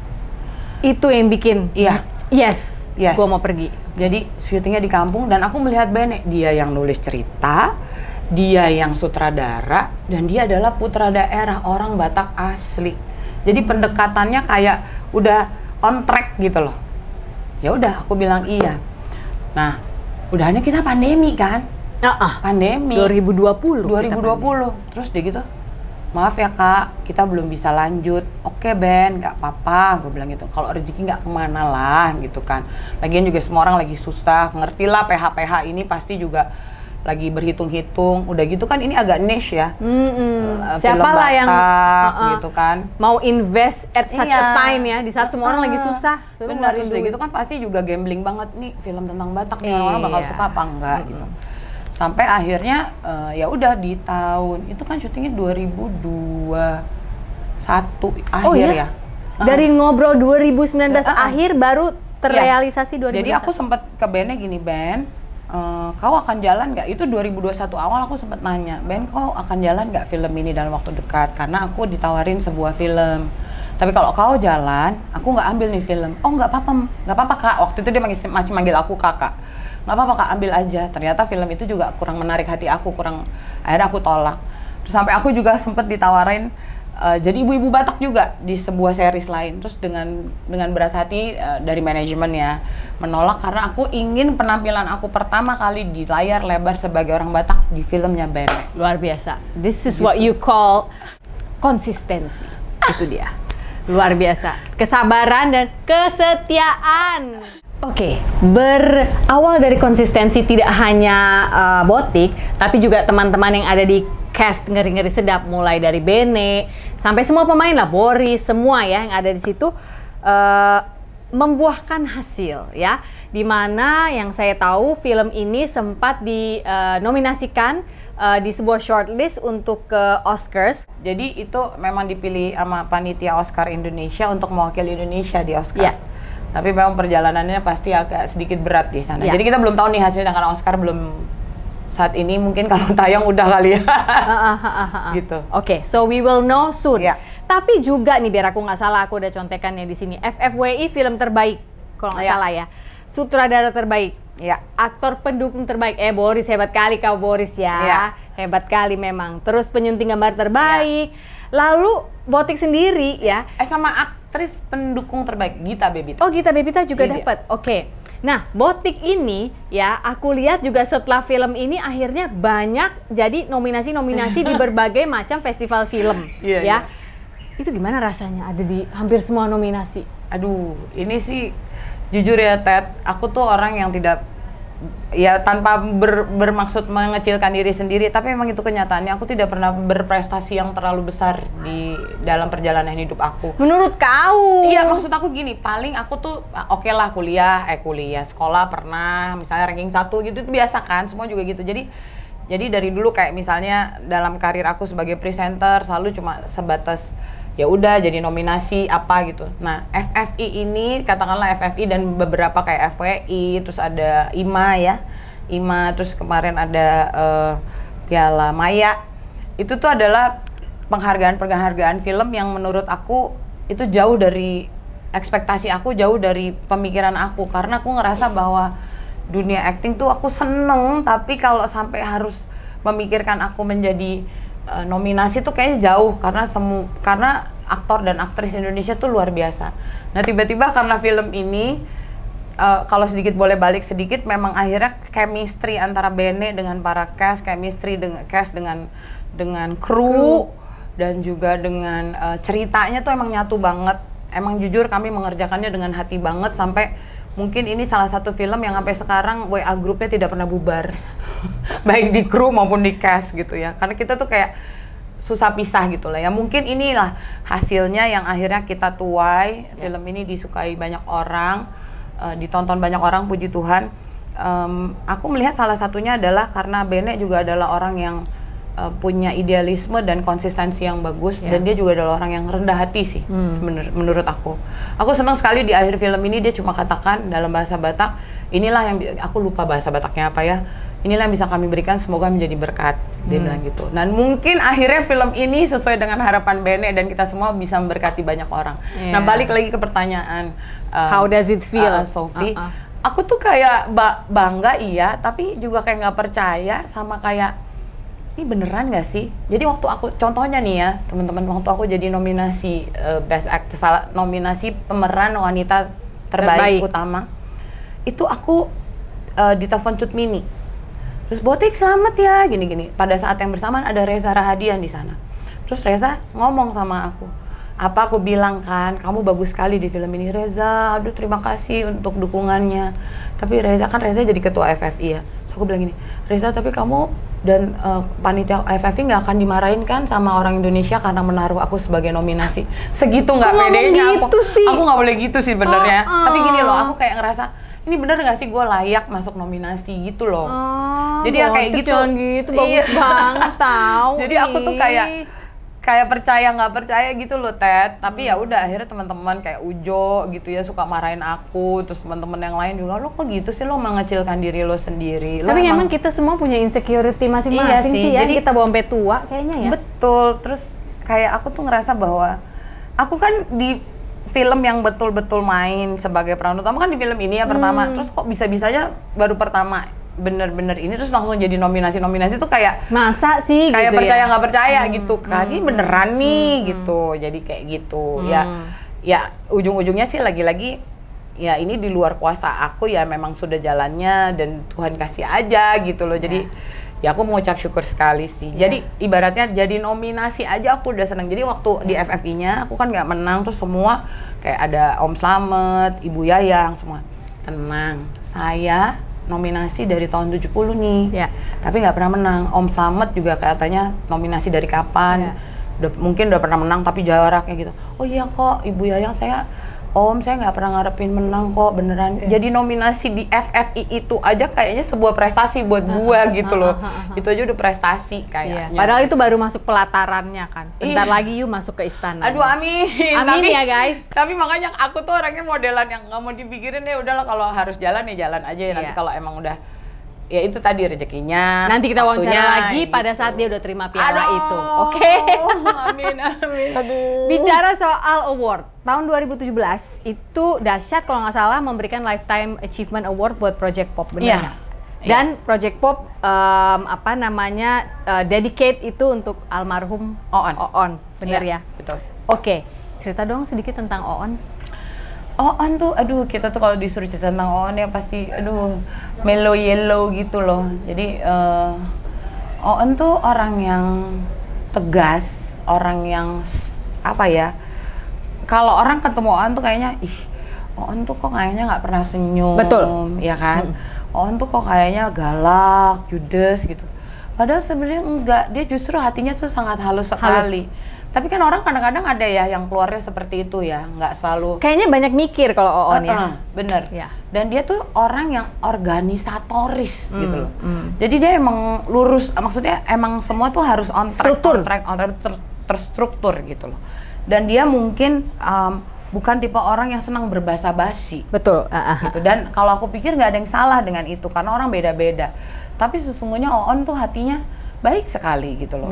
Itu yang bikin. Iya. Yes. Gua mau pergi. Jadi syutingnya di kampung, dan aku melihat Bene, dia yang nulis cerita, dia yang sutradara dan dia adalah putra daerah orang Batak asli. Jadi pendekatannya kayak udah on track gitu loh. Ya udah, aku bilang iya. Nah, udahannya kita pandemi kan? Pandemi. 2020. Terus dia gitu, maaf ya kak, kita belum bisa lanjut. Oke Ben, nggak apa-apa, gue bilang gitu. Kalau rezeki nggak kemana lah gitu kan. Lagian juga semua orang lagi susah, ngerti lah PH ini pasti juga lagi berhitung-hitung. Udah gitu kan ini agak niche ya. Siapa lah yang gitu kan mau invest at such a time ya, di saat semua orang lagi susah. Benar, terus udah gitu kan pasti juga gambling banget nih film tentang Batak nih, orang bakal suka apa enggak gitu. Sampai akhirnya ya udah di tahun itu kan syutingnya 2021 akhir ya. Dari ngobrol 2019 akhir baru terrealisasi 2021. Jadi aku sempat ke bandnya gini, Ben, kau akan jalan nggak? Itu 2021 awal aku sempat nanya, Ben, kau akan jalan nggak film ini dalam waktu dekat? Karena aku ditawarin sebuah film. Tapi kalau kau jalan, aku nggak ambil nih film. Oh nggak apa-apa kak. Waktu itu dia masih manggil aku kakak. Nggak apa-apa kak, ambil aja. Ternyata film itu juga kurang menarik hati aku, akhirnya aku tolak. Terus sampai aku juga sempat ditawarin jadi ibu-ibu Batak juga di sebuah series lain. Terus dengan berat hati dari manajemen ya menolak karena aku ingin penampilan aku pertama kali di layar lebar sebagai orang Batak di filmnya Bene. Luar biasa. This is what you call konsistensi. Itu dia. Luar biasa. Kesabaran dan kesetiaan. Oke, berawal dari konsistensi tidak hanya Botik, tapi juga teman-teman yang ada di cast Ngeri-Ngeri Sedap, mulai dari Bene sampai semua pemain lah, Boris, semua ya yang ada di situ membuahkan hasil ya. Dimana yang saya tahu film ini sempat dinominasikan di sebuah shortlist untuk ke Oscars. Jadi itu memang dipilih sama panitia Oscar Indonesia untuk mewakili Indonesia di Oscar. Yeah. Tapi memang perjalanannya pasti agak sedikit berat di sana. Jadi kita belum tahu nih hasilnya karena Oscar belum saat ini, mungkin kalau tayang udah kali ya. Gitu. Oke, so we will know soon. Yeah. Tapi juga nih biar aku nggak salah, aku udah contekannya di sini. FFWI film terbaik kalau nggak salah ya. Sutradara terbaik. Ya. Aktor pendukung terbaik. Boris, hebat kali kau Boris ya. Ya. Hebat kali memang. Terus penyunting gambar terbaik. Lalu Botik sendiri ya. Sama aktris pendukung terbaik Gita Bebita. Oh, Gita Bebita juga dapat. Oke. Nah, Botik ini ya, aku lihat juga setelah film ini akhirnya banyak jadi nominasi-nominasi di berbagai macam festival film ya. Itu gimana rasanya ada di hampir semua nominasi? Aduh, ini sih jujur ya Ted, aku tuh orang yang tidak, ya tanpa bermaksud mengecilkan diri sendiri, tapi memang itu kenyataannya. Aku tidak pernah berprestasi yang terlalu besar di dalam perjalanan hidup aku. Menurut kau? Iya, maksud aku gini, paling aku tuh oke lah kuliah, sekolah pernah, misalnya ranking 1 gitu, itu biasa kan, semua juga gitu. Jadi dari dulu kayak misalnya dalam karir aku sebagai presenter selalu cuma sebatas ya udah jadi nominasi apa gitu. Nah, FFI ini, katakanlah FFI dan beberapa kayak FWI, terus ada IMA, terus kemarin ada Piala Maya. Itu tuh adalah penghargaan film yang menurut aku itu jauh dari ekspektasi aku, jauh dari pemikiran aku, karena aku ngerasa bahwa dunia acting tuh aku seneng, tapi kalau sampai harus memikirkan aku menjadi nominasi tuh kayaknya jauh, karena aktor dan aktris Indonesia tuh luar biasa. Nah, tiba-tiba karena film ini kalau sedikit boleh balik sedikit, memang akhirnya chemistry antara Bene dengan para cast, chemistry dengan cast dengan kru dan juga dengan ceritanya tuh emang nyatu banget. Emang jujur kami mengerjakannya dengan hati banget, sampai mungkin ini salah satu film yang sampai sekarang WA grupnya tidak pernah bubar. Baik di kru maupun di cast gitu ya. Karena kita tuh kayak susah pisah gitu lah ya. Mungkin inilah hasilnya yang akhirnya kita tuai. Film ini disukai banyak orang, ditonton banyak orang, puji Tuhan. Aku melihat salah satunya adalah karena Bene juga adalah orang yang punya idealisme dan konsistensi yang bagus, dan dia juga adalah orang yang rendah hati sih menurut aku. Aku senang sekali di akhir film ini dia cuma katakan dalam bahasa Batak, inilah yang aku lupa bahasa Bataknya apa ya. Inilah yang bisa kami berikan, semoga menjadi berkat. Dia bilang gitu. Dan mungkin akhirnya film ini sesuai dengan harapan Bene dan kita semua bisa memberkati banyak orang. Nah, balik lagi ke pertanyaan, how does it feel, Sophie? Aku tuh kayak bangga iya, tapi juga kayak nggak percaya, sama kayak ini beneran nggak sih? Jadi waktu aku, contohnya nih ya teman-teman, waktu aku jadi nominasi Best Actress, nominasi pemeran wanita terbaik utama, itu aku ditelepon Cut Mini. Terus Botik selamat ya, gini-gini. Pada saat yang bersamaan ada Reza Rahadian di sana. Terus Reza ngomong sama aku, apa aku bilang kan, kamu bagus sekali di film ini Reza, aduh terima kasih untuk dukungannya. Tapi Reza jadi ketua FFI ya. Terus aku bilang gini, Reza tapi kamu dan panitia FFI nggak akan dimarahin kan sama orang Indonesia karena menaruh aku sebagai nominasi. Segitu nggak pedenya gitu sih? Aku nggak boleh gitu sih benernya. Tapi gini loh, aku kayak ngerasa, ini bener nggak sih gue layak masuk nominasi gitu loh. Jadi ya kayak gitu. Jangan gitu, bagus banget tahu. Jadi aku tuh kayak percaya nggak percaya gitu loh Ted. Tapi ya udah akhirnya teman-teman kayak Ujo gitu ya suka marahin aku, terus teman-teman yang lain juga, lo kok gitu sih, lo mengecilkan diri lo sendiri. Tapi emang kita semua punya insecurity masing-masing sih ya, jadi kita bawa sampai tua kayaknya ya. Betul. Terus kayak aku tuh ngerasa bahwa aku kan di film yang betul-betul main sebagai peran utama kan di film ini ya pertama. Terus kok bisa-bisanya baru pertama bener-bener ini terus langsung jadi nominasi tuh kayak masa sih kayak gitu percaya ya? nggak percaya gitu kan, ini beneran nih gitu. Jadi kayak gitu ya ujung-ujungnya sih lagi-lagi ya ini di luar kuasa aku ya, memang sudah jalannya dan Tuhan kasih aja gitu loh. Jadi ya aku mengucap syukur sekali sih. Jadi ibaratnya jadi nominasi aja aku udah seneng. Jadi waktu di FFI-nya aku kan nggak menang, terus semua kayak ada Om Slamet, Ibu Yayang, semua tenang, saya nominasi dari tahun 70 nih, tapi nggak pernah menang. Om Slamet juga katanya nominasi dari kapan, mungkin udah pernah menang tapi jaraknya gitu. Oh iya kok Ibu Yayang, saya nggak pernah ngarepin menang kok, beneran. Jadi nominasi di FFI itu aja kayaknya sebuah prestasi buat gua gitu loh. Itu aja udah prestasi kayaknya. Padahal itu baru masuk pelatarannya kan. Bentar lagi yuk masuk ke istana. Aduh amin. Amin ya guys. Tapi makanya aku tuh orangnya modelan yang nggak mau dipikirin deh, udahlah kalau harus jalan ya jalan aja ya. Nanti kalau emang udah ya itu tadi rezekinya. Nanti kita wawancara lagi gitu. Pada saat dia udah terima piala itu. Oke. Amin. Aduh. Bicara soal award, tahun 2017 itu dahsyat kalau nggak salah memberikan Lifetime Achievement Award buat Project Pop, benar nggak? Dan Project Pop dedicate itu untuk almarhum Oon, benar ya? Betul. Oke, cerita dong sedikit tentang Oon. Oon tuh, aduh kita tuh kalau disuruh cerita tentang Oon ya pasti, aduh mellow yellow gitu loh. Jadi Oon tuh orang yang tegas, orang yang apa ya? Kalau orang ketemu Oon tuh kayaknya, Oon tuh kok kayaknya nggak pernah senyum, betul, ya kan? Oon tuh kok kayaknya galak, judes gitu. Padahal sebenarnya enggak, dia justru hatinya tuh sangat halus sekali. Tapi kan orang kadang-kadang ada ya yang keluarnya seperti itu ya, nggak selalu. Kayaknya banyak mikir kalau Oon ya. Bener. Dan dia tuh orang yang organisatoris gitu loh. Jadi dia emang lurus, maksudnya emang semua tuh harus on track, terstruktur gitu loh. Dan dia mungkin bukan tipe orang yang senang berbasa-basi. Betul. Gitu. Dan kalau aku pikir nggak ada yang salah dengan itu, karena orang beda-beda. Tapi sesungguhnya Oon tuh hatinya baik sekali gitu loh.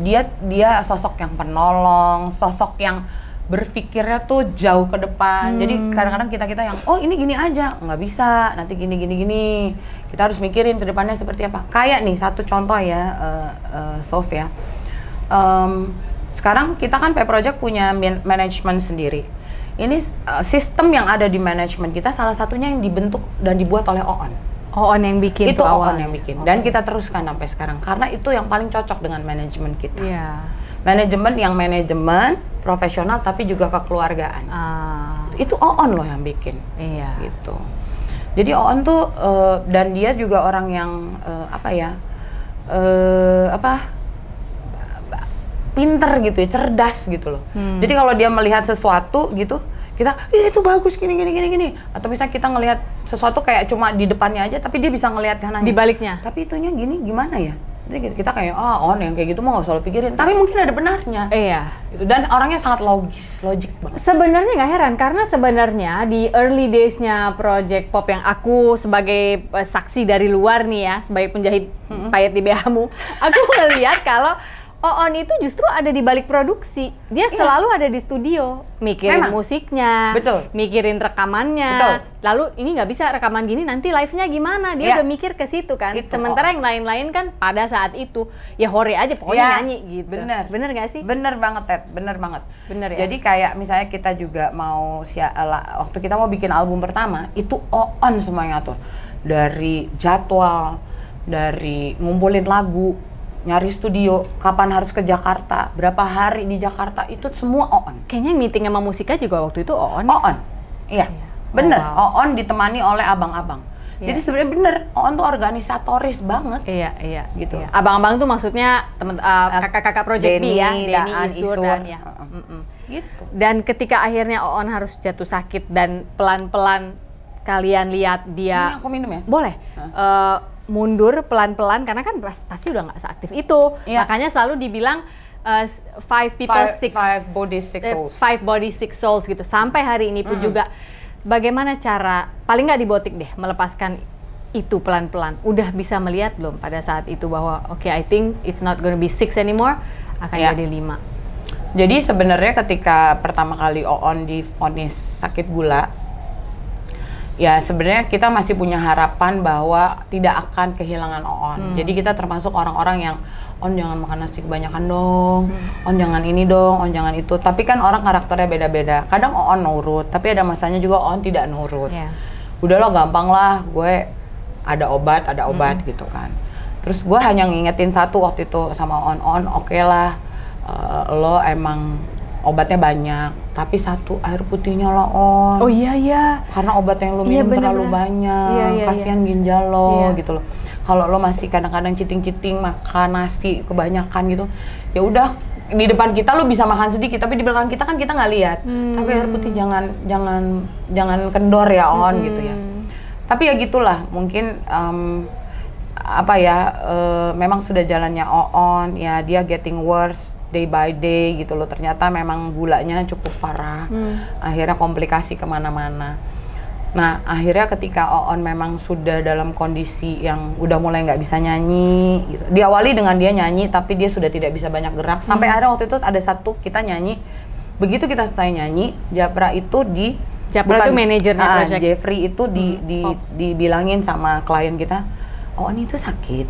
Dia sosok yang penolong, sosok yang berpikirnya tuh jauh ke depan. Jadi kadang-kadang kita yang ini gini aja nggak bisa, nanti gini. Kita harus mikirin ke depannya seperti apa. Kayak nih satu contoh ya, Sof ya. Sekarang kita kan P-Project punya manajemen sendiri. Ini sistem yang ada di manajemen kita salah satunya yang dibentuk dan dibuat oleh Oon. Oon yang bikin itu Oon yang bikin. Dan kita teruskan sampai sekarang karena itu yang paling cocok dengan manajemen kita. Manajemen profesional tapi juga kekeluargaan. Itu Oon loh yang bikin. Gitu. Jadi Oon tuh dan dia juga orang yang pinter gitu ya, cerdas gitu loh. Jadi kalau dia melihat sesuatu gitu, kita itu bagus gini. Atau misalnya kita ngelihat sesuatu kayak cuma di depannya aja, tapi dia bisa ngelihat kanannya. Di baliknya. Tapi itunya gini gimana ya? Jadi kita kayak Oon yang kayak gitu mah nggak usah lo pikirin. Tapi mungkin ada benarnya. Gitu. Dan orangnya sangat logik banget. Sebenarnya nggak heran karena sebenarnya di early days-nya Project Pop yang aku sebagai saksi dari luar nih ya, sebagai penjahit payet di BH-mu, aku ngelihat kalau Oon itu justru ada di balik produksi. Dia selalu ada di studio, mikirin Memang. musiknya, Betul. mikirin rekamannya. Betul. Lalu ini nggak bisa rekaman gini, nanti live-nya gimana? Dia Iya. udah mikir ke situ kan. Itu, Sementara yang lain-lain kan pada saat itu ya hore aja pokoknya Iya, nyanyi gitu. Bener nggak sih? Bener banget, Ted. Bener banget. Bener ya. Jadi kayak misalnya kita juga mau waktu kita mau bikin album pertama, itu on semuanya tuh. Dari jadwal, dari ngumpulin lagu, nyari studio, kapan harus ke Jakarta, berapa hari di Jakarta, itu semua on. Kayaknya meeting sama musika juga waktu itu on. On. Iya. Bener. Oh, On ditemani oleh abang-abang. Iya. Jadi sebenarnya bener, On tuh organisatoris banget. Iya, Gitu. iya. Abang-abang tuh maksudnya temen kakak-kakak Project B ya, Denny, Denny, Daan, Isur, Isur. dan ya. Gitu. Dan ketika akhirnya Oon harus jatuh sakit dan pelan-pelan kalian lihat Ini dia aku minum ya. boleh mundur pelan-pelan karena kan pasti udah nggak seaktif itu. Iya. Makanya selalu dibilang five people Five body, six souls. five body six souls gitu. Sampai hari ini pun juga bagaimana cara paling nggak di Botik deh melepaskan itu pelan-pelan. Udah bisa melihat belum pada saat itu bahwa okay, I think it's not gonna be 6 anymore, akan Iya. jadi 5. Jadi sebenarnya ketika pertama kali Oon divonis sakit gula, ya sebenarnya kita masih punya harapan bahwa tidak akan kehilangan Oon. Jadi kita termasuk orang-orang yang On jangan makan nasi kebanyakan dong, On jangan ini dong, On jangan itu. Tapi kan orang karakternya beda-beda. Kadang On nurut, tapi ada masanya juga On tidak nurut. Iya. Udah lo gampang lah, gue ada obat gitu kan. Terus gue hanya ngingetin satu waktu itu sama On oke lah, lo emang obatnya banyak, tapi satu air putihnya lo On. Oh iya. Karena obat yang lo Iya, minum terlalu bener-bener. banyak, Iya. kasihan ginjal lo Iya. gitu loh. Kalau lo masih kadang-kadang citing-citing makan nasi kebanyakan gitu, ya udah di depan kita lo bisa makan sedikit, tapi di belakang kita kan kita nggak lihat. Tapi air putih jangan kendor ya On gitu ya. Tapi ya gitulah, mungkin memang sudah jalannya On ya, dia getting worse day by day gitu loh. Ternyata memang gulanya cukup parah, akhirnya komplikasi kemana-mana. Nah akhirnya ketika On memang sudah dalam kondisi yang udah mulai nggak bisa nyanyi gitu. Diawali dengan dia nyanyi tapi dia sudah tidak bisa banyak gerak, sampai akhirnya waktu itu ada satu kita nyanyi, begitu kita selesai nyanyi, Japra itu Japra itu manajernya project. Jeffrey itu dibilangin sama klien kita, On itu sakit,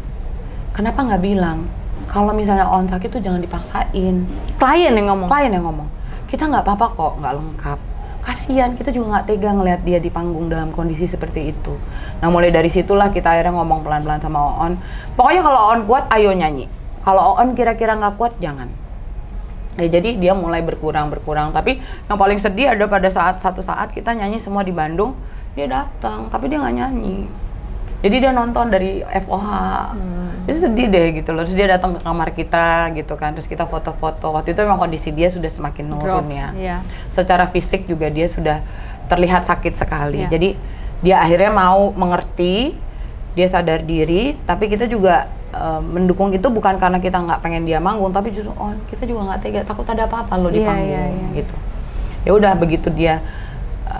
kenapa nggak bilang? Kalau misalnya On sakit tuh jangan dipaksain. Klien yang ngomong. Klien yang ngomong, kita nggak apa-apa kok, nggak lengkap. Kasian, kita juga nggak tega ngelihat dia di panggung dalam kondisi seperti itu. Nah mulai dari situlah kita akhirnya ngomong pelan-pelan sama On. Pokoknya kalau On kuat, ayo nyanyi. Kalau On kira-kira nggak kuat, jangan. Ya, jadi dia mulai berkurang. Tapi yang paling sedih ada pada satu saat kita nyanyi semua di Bandung, dia datang, tapi dia nggak nyanyi. Jadi dia nonton dari FOH. Itu sedih deh gitu loh. Terus dia datang ke kamar kita gitu kan. Terus kita foto-foto. Waktu itu memang kondisi dia sudah semakin nurun ya. Iya. Secara fisik juga dia sudah terlihat sakit sekali. Iya. Jadi dia akhirnya mau mengerti, dia sadar diri. Tapi kita juga mendukung itu bukan karena kita nggak pengen dia manggung, tapi justru kita juga nggak tega, takut ada apa-apa lo di Iya, panggung iya. gitu. Ya udah begitu dia.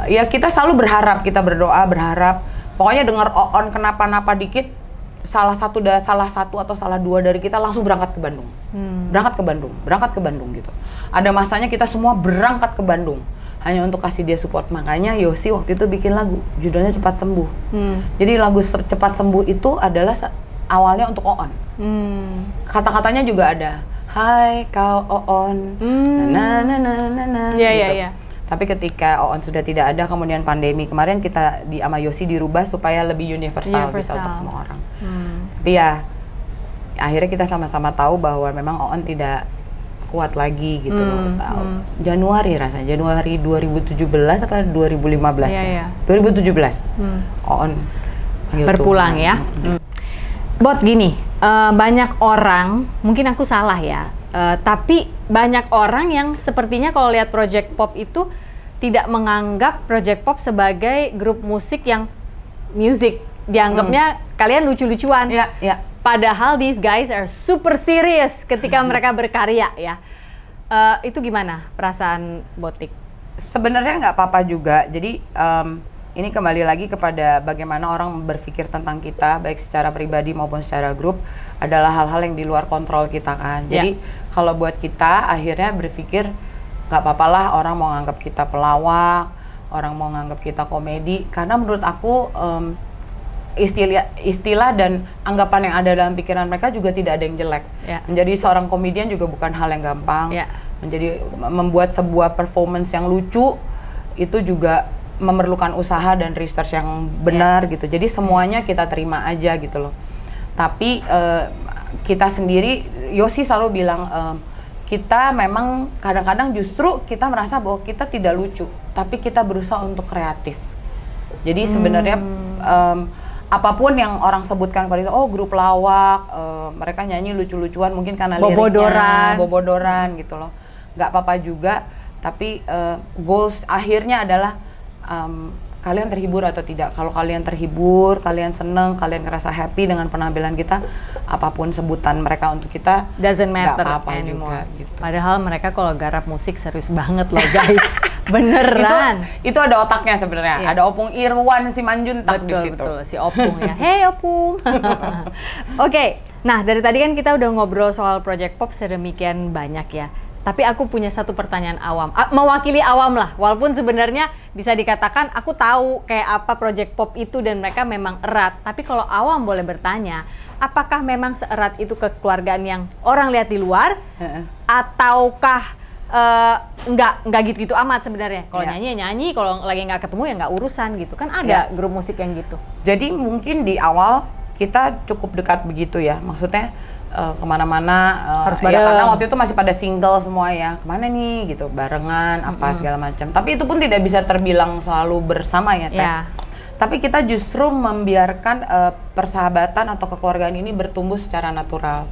Ya kita selalu berharap, kita berdoa berharap. Pokoknya dengar On kenapa-napa dikit, salah satu atau salah dua dari kita langsung berangkat ke Bandung. Berangkat ke Bandung gitu. Ada masanya kita semua berangkat ke Bandung hanya untuk kasih dia support. Makanya Yosi waktu itu bikin lagu judulnya Cepat Sembuh. Jadi lagu Cepat Sembuh itu adalah awalnya untuk On. Kata-katanya juga ada, hai kau On, Iya. Tapi ketika On sudah tidak ada, kemudian pandemi kemarin kita sama Yosi dirubah supaya lebih universal. Bisa untuk semua orang. Tapi ya akhirnya kita sama-sama tahu bahwa memang On tidak kuat lagi gitu loh. Januari 2017 apa 2015 ya? 2017. On berpulang ya. Bot gini, banyak orang, mungkin aku salah ya, tapi banyak orang yang sepertinya kalau lihat Project Pop itu tidak menganggap Project Pop sebagai grup musik yang music. Dianggapnya kalian lucu-lucuan. Iya. Padahal these guys are super serious ketika mereka berkarya ya. Itu gimana perasaan Botik? Sebenarnya nggak apa-apa juga. Jadi ini kembali lagi kepada bagaimana orang berpikir tentang kita, baik secara pribadi maupun secara grup, adalah hal-hal yang di luar kontrol kita kan. Jadi kalau buat kita akhirnya berpikir nggak apa-apalah orang mau nganggap kita pelawak, orang mau nganggap kita komedi, karena menurut aku istilah dan anggapan yang ada dalam pikiran mereka juga tidak ada yang jelek. Menjadi seorang komedian juga bukan hal yang gampang. Menjadi membuat sebuah performance yang lucu itu juga memerlukan usaha dan research yang benar gitu. Jadi semuanya kita terima aja gitu loh. Tapi kita sendiri, Yosi selalu bilang kita memang kadang-kadang justru kita merasa bahwa kita tidak lucu, tapi kita berusaha untuk kreatif. Jadi sebenarnya apapun yang orang sebutkan pada itu, oh grup lawak, mereka nyanyi lucu-lucuan mungkin karena liriknya, bobodoran gitu loh. Nggak apa-apa juga, tapi goals akhirnya adalah kalian terhibur atau tidak. Kalau kalian terhibur, kalian seneng, kalian ngerasa happy dengan penampilan kita, apapun sebutan mereka untuk kita doesn't matter apa-apa anymore. Juga, gitu. Padahal mereka kalau garap musik serius banget loh guys. Beneran. Itu ada otaknya sebenarnya. Ada Opung Irwan Simanjuntak di situ. Betul, si Opung ya. Hey Opung. Oke. Nah, dari tadi kan kita udah ngobrol soal Project Pop sedemikian banyak ya. Tapi aku punya satu pertanyaan awam, mewakili awam lah. Walaupun sebenarnya bisa dikatakan aku tahu kayak apa Project Pop itu dan mereka memang erat. Tapi kalau awam boleh bertanya, apakah memang seerat itu kekeluargaan yang orang lihat di luar? Ataukah nggak gitu-gitu amat sebenarnya? Kalau nyanyi, kalau lagi nggak ketemu ya nggak urusan gitu. Kan ada grup musik yang gitu. Jadi mungkin di awal kita cukup dekat begitu ya. Maksudnya kemana-mana harus bareng. Ya, karena waktu itu masih pada single semua ya, kemana nih gitu, barengan apa segala macam. Tapi itu pun tidak bisa terbilang selalu bersama ya Teh. Tapi kita justru membiarkan persahabatan atau kekeluargaan ini bertumbuh secara natural.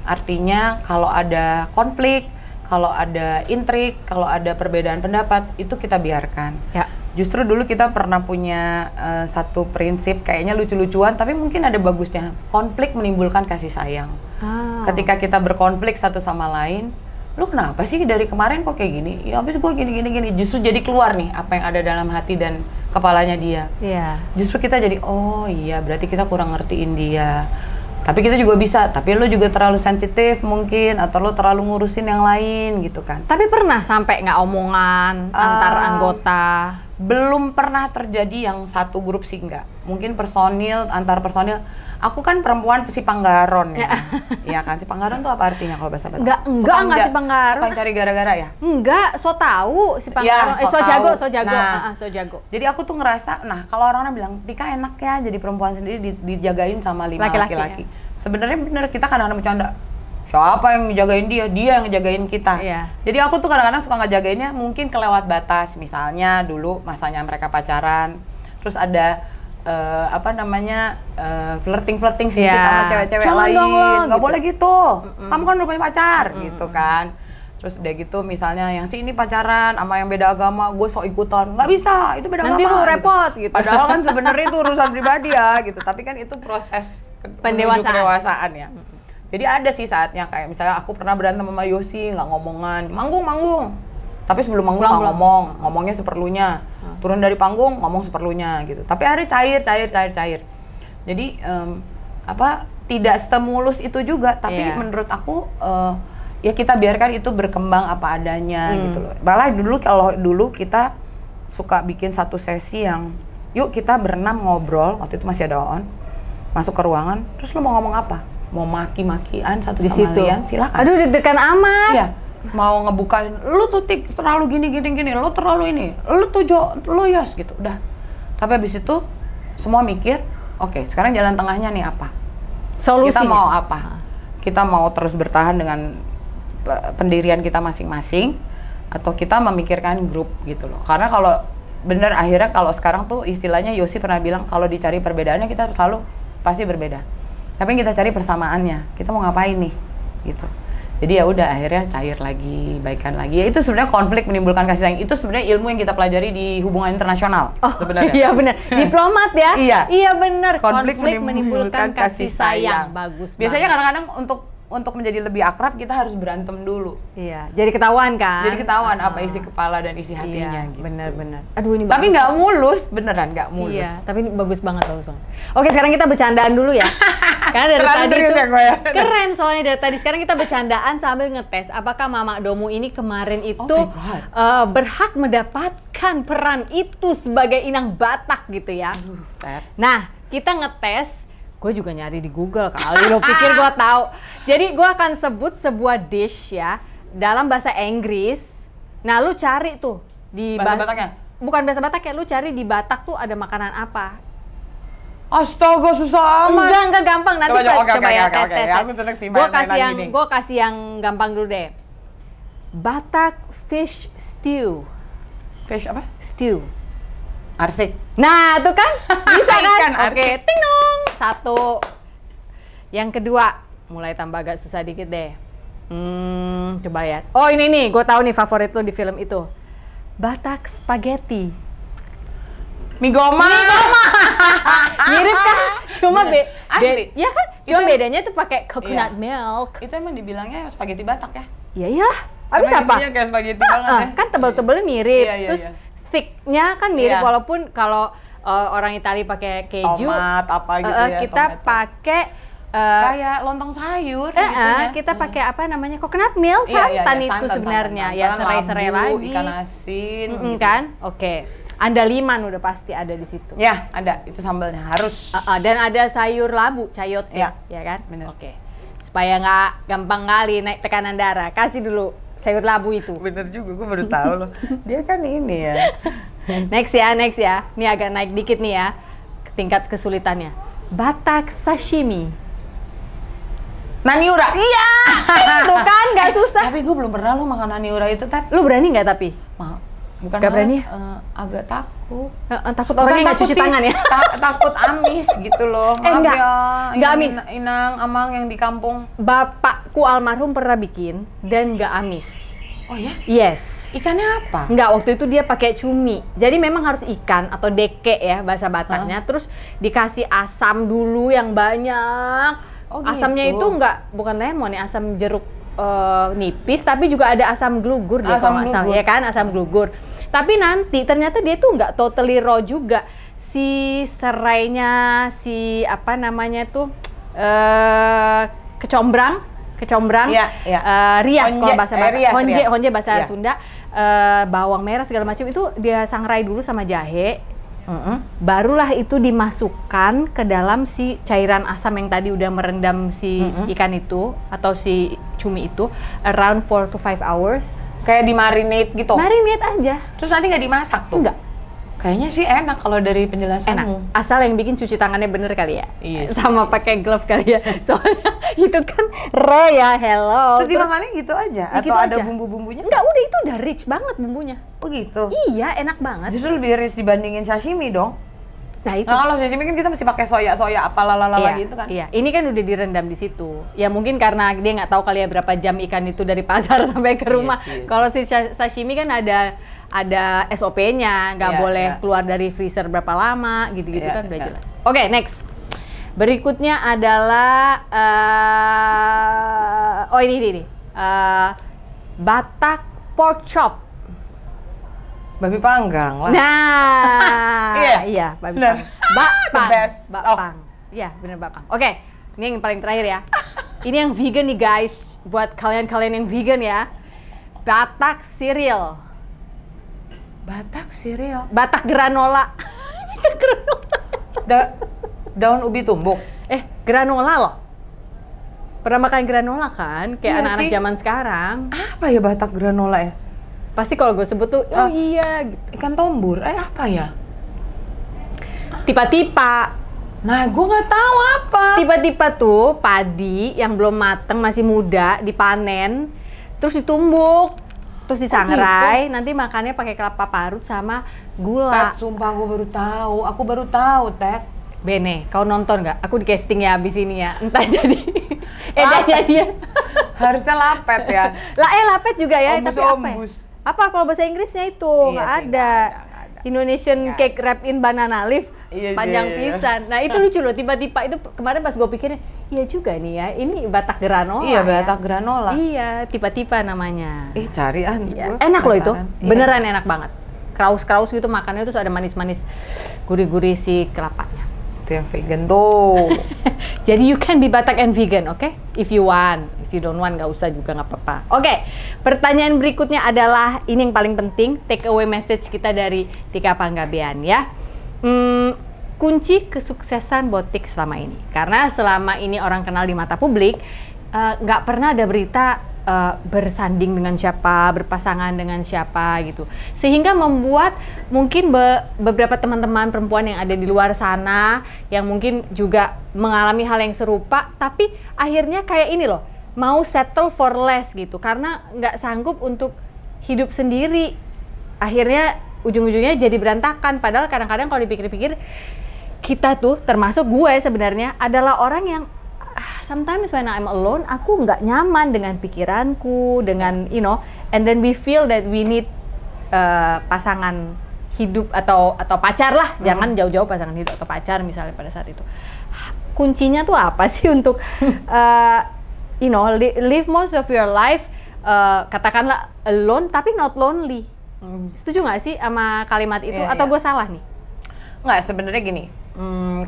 Artinya kalau ada konflik, kalau ada intrik, kalau ada perbedaan pendapat, itu kita biarkan. Justru dulu kita pernah punya satu prinsip, kayaknya lucu-lucuan, tapi mungkin ada bagusnya. Konflik menimbulkan kasih sayang. Ketika kita berkonflik satu sama lain, lu kenapa sih dari kemarin kok kayak gini? Ya habis gue gini. Justru jadi keluar nih apa yang ada dalam hati dan kepalanya dia. Justru kita jadi, oh iya berarti kita kurang ngertiin dia. Tapi kita juga bisa, tapi lu juga terlalu sensitif mungkin, atau lu terlalu ngurusin yang lain gitu kan. Tapi pernah sampai nggak omongan antar anggota? Belum pernah terjadi yang satu grup sih enggak. Mungkin personil, antar personil. Aku kan perempuan si Panggaron ya. Iya kan, si Panggaron tuh apa artinya kalau bahasa Betawi? Enggak si Panggaron. Tukang cari gara-gara ya? Enggak, so tahu si Panggaron. So jago. So jago. Jadi aku tuh ngerasa, nah kalau orang-orang bilang, Tika enak ya jadi perempuan sendiri dijagain sama 5 laki-laki. Sebenarnya bener, kita kadang-kadang bercanda. Siapa yang ngejagain dia? Dia yang ngejagain kita. Jadi aku tuh kadang-kadang suka ngejagainnya mungkin kelewat batas. Misalnya dulu masanya mereka pacaran, terus ada flirting sedikit sama cewek-cewek lain. Nggak gitu. Boleh gitu. Kamu kan udah punya pacar, gitu kan. Terus udah gitu misalnya yang si ini pacaran sama yang beda agama, gue sok ikutan. Nggak bisa, itu beda agama. Nanti lu repot gitu. Padahal kan sebenarnya itu urusan pribadi ya gitu. Tapi kan itu proses pendewasaan ya. Jadi ada sih saatnya kayak misalnya aku pernah berantem sama Yosi, nggak ngomongan, manggung. Tapi sebelum manggung nggak ngomongnya seperlunya. Turun dari panggung ngomong seperlunya gitu. Tapi akhirnya cair. Jadi tidak semulus itu juga. Tapi menurut aku ya kita biarkan itu berkembang apa adanya gitu loh. Malah dulu kita suka bikin satu sesi yang yuk kita berenam ngobrol. Waktu itu masih ada On. Masuk ke ruangan. Terus lu mau ngomong apa? Mau maki-makian satu di sama lain, silakan. Aduh deg-degan amat. Iya. Mau ngebukain, lu tuh terlalu gini, lu terlalu ini, lu tuh lu Yos gitu, udah. Tapi habis itu semua mikir, oke, sekarang jalan tengahnya nih apa? Solusinya? Kita mau apa? Kita mau terus bertahan dengan pendirian kita masing-masing, atau kita memikirkan grup gitu loh. Karena kalau bener akhirnya kalau sekarang tuh istilahnya Yosi pernah bilang kalau dicari perbedaannya kita selalu pasti berbeda. Tapi yang kita cari persamaannya, kita mau ngapain nih, gitu. Jadi ya udah akhirnya cair lagi, baikan lagi. Ya itu sebenarnya konflik menimbulkan kasih sayang. Itu sebenarnya ilmu yang kita pelajari di hubungan internasional. Sebenarnya. Iya benar. Diplomat ya. Iya benar. Konflik menimbulkan kasih sayang. Bagus. Biasanya kadang-kadang untuk untuk menjadi lebih akrab kita harus berantem dulu. Iya, jadi ketahuan kan? Jadi ketahuan apa isi kepala dan isi hatinya. Iya, gitu. benar-benar. Aduh ini Tapi bagus nggak banget. mulus, beneran nggak mulus. Iya, tapi ini bagus banget. Oke, sekarang kita bercandaan dulu ya. Karena dari Terlalu tadi serius tuh ya gue ya. keren soalnya dari tadi. Sekarang kita bercandaan sambil ngetes apakah Mama Domu ini kemarin itu Oh my God. berhak mendapatkan peran itu sebagai inang Batak gitu ya. Ted. Nah, kita ngetes. Gue juga nyari di Google kali, lo pikir gue tahu. Jadi gue akan sebut sebuah dish ya dalam bahasa Inggris. Nah, lu cari tuh di Bahasa Bataknya? Bukan bahasa Batak ya, lu cari di Batak tuh ada makanan apa. Astaga, susah amat. Enggak gampang. Nanti Coba, oke, coba ya oke, tes. oke. Aku seneng sih Gue main-mainan gini. kasih yang gampang dulu deh. Batak fish stew. Fish apa? Stew. Arsik. Nah, tuh kan bisa kan? Ikan Oke, arsik. ting dong. 1. Yang kedua, mulai tambah agak susah dikit deh. Coba lihat. Oh, ini nih, gue tahu nih favorit lo di film itu. Batak spaghetti. Mie goma. Mirip kan? Cuma Asli. ya kan? Cuma Itu- bedanya tuh pakai coconut Iya. milk. Itu emang dibilangnya spaghetti Batak ya? Iya ya. Habis Emang apa? intinya kayak spaghetti banget ya? Kan tebel-tebelnya mirip. Iya, iya, Terus iya. thick-nya kan mirip Iya. walaupun kalau orang Italia pakai keju, Tomat apa gitu ya? kita tomat. pakai kayak lontong sayur gitu ya. kita pakai apa namanya? Coconut milk, Iya, santan itu santan, sebenarnya. santan. Ya serai-serai Lambu, lagi. ikan asin. gitu. Kan? Oke. Andaliman udah pasti ada di situ. Ya, ada. Itu sambalnya harus. Dan ada sayur labu, chayote, Iya, ya kan? bener. Oke. Supaya nggak gampang kali naik tekanan darah, kasih dulu sayur labu itu. Bener juga, gue baru tahu loh. Dia kan ini ya. Next ya. Ini agak naik dikit nih ya, tingkat kesulitannya. Batak sashimi. Naniura. Iya, tuh kan nggak susah. Tapi gue belum pernah lo makan naniura itu, Tat. Lu berani nggak tapi? Bukan Nggak berani? agak takut. Takut orangnya nggak Bukan cuci takut sih, tangan ya? takut amis gitu loh. Maaf enggak. ya. Nggak Inang- amis. Inang, Amang yang di kampung. Bapakku almarhum pernah bikin dan nggak amis. Oh ya? Yes. Ikannya apa? Enggak, waktu itu dia pakai cumi. Jadi memang harus ikan atau deke ya bahasa Bataknya. Terus dikasih asam dulu yang banyak. Oh, gitu. Asamnya itu bukan lemon ya, asam jeruk nipis, tapi juga ada asam glugur deh Asam kalau nggak salah, glugur. ya kan, asam glugur. Tapi nanti ternyata dia tuh nggak totally raw juga. Si serainya, si apa namanya tuh kecombrang, Iya, iya. rias Honje, kalau bahasa Batak, rias. honje bahasa Iya. Sunda, bawang merah segala macam itu dia sangrai dulu sama jahe. Barulah itu dimasukkan ke dalam si cairan asam yang tadi udah merendam si ikan itu atau si cumi itu around 4 to 5 hours. Kayak dimarinate gitu. Marinate aja. Terus nanti nggak dimasak tuh? Enggak. Kayaknya sih enak kalau dari penjelasanmu. Enak. Asal yang bikin cuci tangannya bener kali ya. Iya. Sama pakai glove kali ya. Soalnya itu kan raw ya, hello. Terus dimakannya gitu aja? Ya gitu Atau ada aja. bumbu-bumbunya? Enggak, udah itu udah rich banget bumbunya. Oh gitu? Iya, enak banget. Justru lebih rich dibandingin sashimi dong? Nah itu. Nah kalau sashimi kan kita mesti pakai soya apa lalala gitu kan? Iya, ini kan udah direndam di situ. Ya mungkin karena dia nggak tahu kali ya berapa jam ikan itu dari pasar sampai ke rumah. Yes. Kalau si sashimi kan ada SOP-nya, nggak Iya, boleh iya. keluar dari freezer berapa lama, gitu-gitu Iya, kan udah iya. jelas. Oke, next. Berikutnya adalah ini. Batak pork chop. Babi panggang lah. Nah, Iya? babi Bener. pang. The best. Bapang. Iya, bener bapang. Oke, ini yang paling terakhir ya. Ini yang vegan nih guys, buat kalian-kalian yang vegan ya. Batak cereal. Batak cereal. Batak granola. Daun ubi tumbuk. Granola loh. Pernah makan granola kan? Kayak Iya anak-anak sih. zaman sekarang. Apa ya Batak granola ya? Pasti kalau gue sebut tuh, oh iya gitu. Ikan tombur. Apa ya? Tipa-tipa. Nah, gue nggak tahu apa. Tiba-tiba tuh padi yang belum mateng, masih muda, dipanen, terus ditumbuk, terus disangrai, nanti makannya pakai kelapa parut sama gula. Ted, sumpah gue baru tahu. Aku baru tahu, Ted. Bene, kau nonton nggak? Aku di casting ya abis ini ya, entah jadi, jadi Harusnya lapet ya. lapet juga ya, Ombus, tapi apa ya? ombus. Apa kalau bahasa Inggrisnya itu? Iya Nggak sih, ada. nggak ada. Indonesian Nggak cake wrap in banana leaf, Iya sih, panjang iya. pisan. Nah itu lucu loh, tiba-tiba itu kemarin pas gue pikirin, iya juga nih ya, ini Batak granola. Iya, ya? Batak granola. Iya, tiba-tiba namanya. Cari Iya. Enak loh itu, beneran enak banget. Kraus-kraus gitu makannya, terus ada manis-manis, gurih-gurih si kelapanya. Itu yang vegan tuh. Jadi you can be Batak and vegan, oke? If you want, if you don't want nggak usah juga nggak apa-apa. Oke, pertanyaan berikutnya adalah ini yang paling penting, take away message kita dari Tika Panggabean ya. Kunci kesuksesan Botik selama ini, karena selama ini orang kenal di mata publik, nggak pernah ada berita bersanding dengan siapa, berpasangan dengan siapa gitu, sehingga membuat mungkin beberapa teman-teman perempuan yang ada di luar sana yang mungkin juga mengalami hal yang serupa, tapi akhirnya kayak ini loh, mau settle for less gitu karena nggak sanggup untuk hidup sendiri, akhirnya ujung-ujungnya jadi berantakan. Padahal kadang-kadang kalau dipikir-pikir, kita tuh termasuk gue sebenarnya adalah orang yang sometimes when I'm alone, aku nggak nyaman dengan pikiranku, dengan and then we feel that we need pasangan hidup atau pacar lah, jangan jauh-jauh pasangan hidup atau pacar misalnya pada saat itu. Kuncinya tuh apa sih untuk live most of your life katakanlah alone tapi not lonely? Setuju nggak sih sama kalimat itu? Atau gue salah nih? Nggak, sebenarnya gini.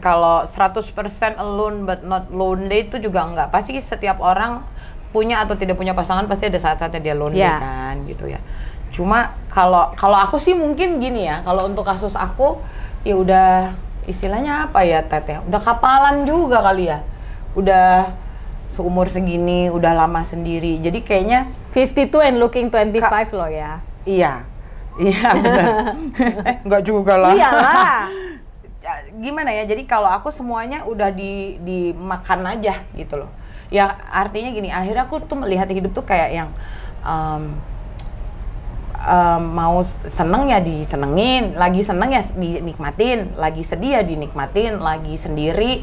Kalau 100% alone but not lonely itu juga enggak. Pasti setiap orang punya atau tidak punya pasangan pasti ada saat-saatnya dia lonely kan gitu ya. Cuma kalau aku sih mungkin gini ya, kalau untuk kasus aku ya udah istilahnya apa ya Tet ya, udah kapalan juga kali ya. Udah seumur segini, udah lama sendiri. Jadi kayaknya 52 and looking 25 loh ya. Iya. Iya benar. Enggak juga lah. Iyalah. Gimana ya, jadi kalau aku semuanya udah dimakan aja gitu loh. Ya artinya gini, akhirnya aku tuh melihat hidup tuh kayak yang mau seneng ya disenengin, lagi seneng ya dinikmatin, lagi sedih ya dinikmatin, lagi sendiri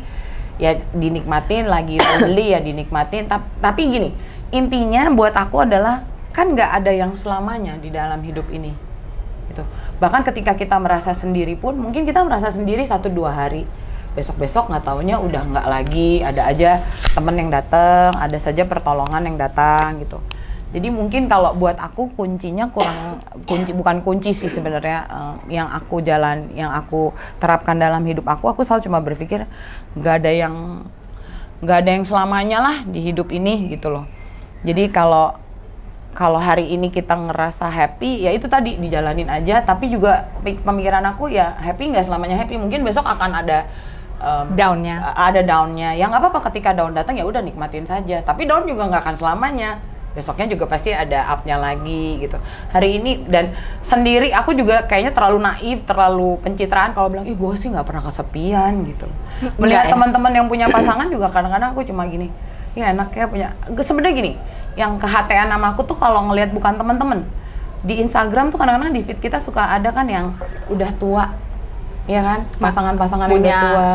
ya dinikmatin, lagi lonely ya dinikmatin. Tapi gini, intinya buat aku adalah kan nggak ada yang selamanya di dalam hidup ini gitu. Bahkan ketika kita merasa sendiri pun, mungkin kita merasa sendiri 1-2 hari, besok-besok nggak taunya udah nggak lagi, ada aja temen yang datang, ada saja pertolongan yang datang gitu. Jadi mungkin kalau buat aku kuncinya bukan kunci sih sebenarnya, yang aku terapkan dalam hidup aku selalu cuma berpikir nggak ada yang selamanya lah di hidup ini gitu loh. Jadi kalau hari ini kita ngerasa happy, ya itu tadi dijalanin aja. Tapi juga pemikiran aku ya happy nggak selamanya happy. Mungkin besok akan ada downnya. Ada downnya. Ya nggak apa-apa, ketika down datang ya udah nikmatin saja. Tapi down juga nggak akan selamanya. Besoknya juga pasti ada up-nya lagi gitu. Hari ini dan sendiri aku juga kayaknya terlalu naif, terlalu pencitraan kalau bilang ih gue sih nggak pernah kesepian gitu. Melihat teman-teman yang punya pasangan juga kadang-kadang aku cuma gini, ya enaknya punya. Sebenarnya gini, yang kehatean sama aku tuh kalau ngelihat bukan teman-teman di Instagram tuh kadang-kadang di feed kita suka ada kan yang udah tua, ya kan, pasangan-pasangan yang udah tua,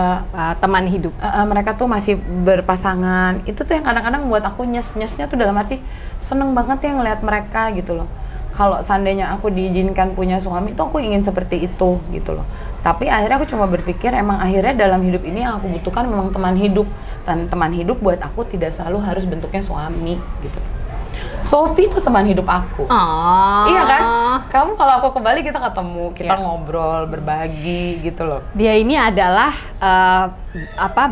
teman hidup, mereka tuh masih berpasangan. Itu tuh yang kadang-kadang buat aku nyesnya tuh dalam arti seneng banget ya ngelihat mereka gitu loh. Kalau seandainya aku diizinkan punya suami tuh aku ingin seperti itu gitu loh. Tapi akhirnya aku cuma berpikir emang akhirnya dalam hidup ini yang aku butuhkan memang teman hidup. Dan teman hidup buat aku tidak selalu harus bentuknya suami gitu. Sophie tuh teman hidup aku. Iya kan? Kamu kalau aku ke Bali kita ketemu, kita ngobrol, berbagi gitu loh. Dia ini adalah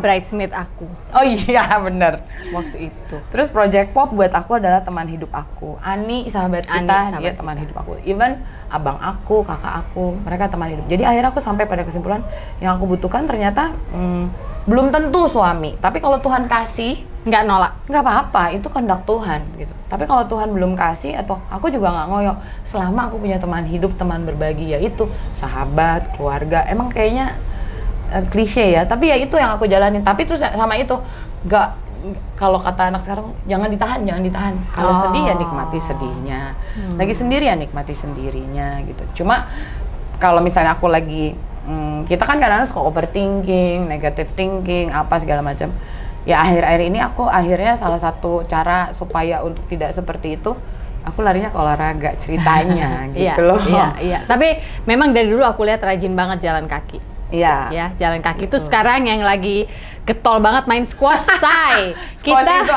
bridesmaid aku. Oh iya bener. Waktu itu. Terus Project Pop buat aku adalah teman hidup aku. Ani sahabat kita, dia teman hidup aku. Even abang aku, kakak aku, mereka teman hidup. Jadi akhirnya aku sampai pada kesimpulan yang aku butuhkan ternyata belum tentu suami. Tapi kalau Tuhan kasih, nggak nolak, nggak apa-apa, itu kehendak Tuhan gitu. Tapi kalau Tuhan belum kasih, atau aku juga nggak ngoyo selama aku punya teman hidup, teman berbagi, yaitu sahabat, keluarga. Emang kayaknya klise ya, tapi ya itu yang aku jalanin. Tapi terus sama itu nggak, kalau kata anak sekarang jangan ditahan. Kalau sedih ya nikmati sedihnya, lagi sendiri ya nikmati sendirinya gitu. Cuma kalau misalnya aku lagi kita kan kadang-kadang suka overthinking, negative thinking, apa segala macam. Ya akhir-akhir ini aku akhirnya salah satu cara supaya untuk tidak seperti itu, aku larinya ke olahraga ceritanya gitu loh. Iya. Tapi memang dari dulu aku lihat rajin banget jalan kaki. Iya. Ya, jalan kaki itu sekarang yang lagi getol banget main squash, say. Squash itu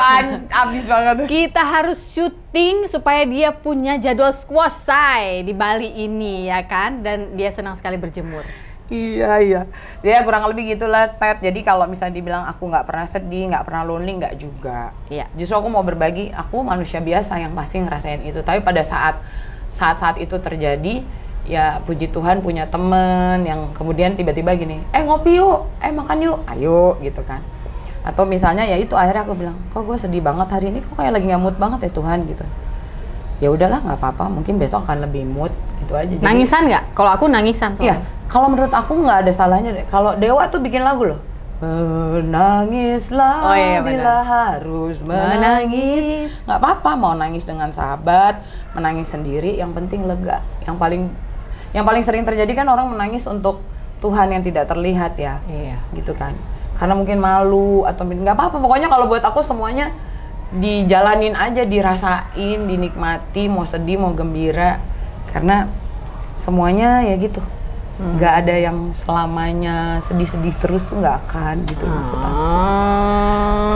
abis banget. Kita harus syuting supaya dia punya jadwal squash, say, di Bali ini ya kan, dan dia senang sekali berjemur. Iya. Dia kurang lebih gitulah, Ted. Jadi kalau misalnya dibilang aku nggak pernah sedih, nggak pernah lonely, nggak juga. Iya. Justru aku mau berbagi, aku manusia biasa yang pasti ngerasain itu. Tapi pada saat itu terjadi, ya puji Tuhan punya temen yang kemudian tiba-tiba gini, ngopi yuk, makan yuk, ayo gitu kan. Atau misalnya ya itu akhirnya aku bilang, kok gue sedih banget hari ini, kok kayak lagi nggak mood banget ya Tuhan gitu. Ya udahlah nggak apa-apa, mungkin besok akan lebih mood gitu aja. Jadi, nangisan nggak? Kalau aku nangisan. Iya. Kalau menurut aku nggak ada salahnya deh. Kalau Dewa tuh bikin lagu loh. Menangislah bila harus menangis. Nggak apa-apa mau nangis dengan sahabat, menangis sendiri, yang penting lega. Yang paling sering terjadi kan orang menangis untuk Tuhan yang tidak terlihat ya. Iya. Gitu kan. Karena mungkin malu atau nggak apa-apa. Pokoknya kalau buat aku semuanya dijalanin aja, dirasain, dinikmati, mau sedih, mau gembira. Karena semuanya ya gitu. Nggak ada yang selamanya sedih-sedih terus tuh nggak akan gitu maksudnya.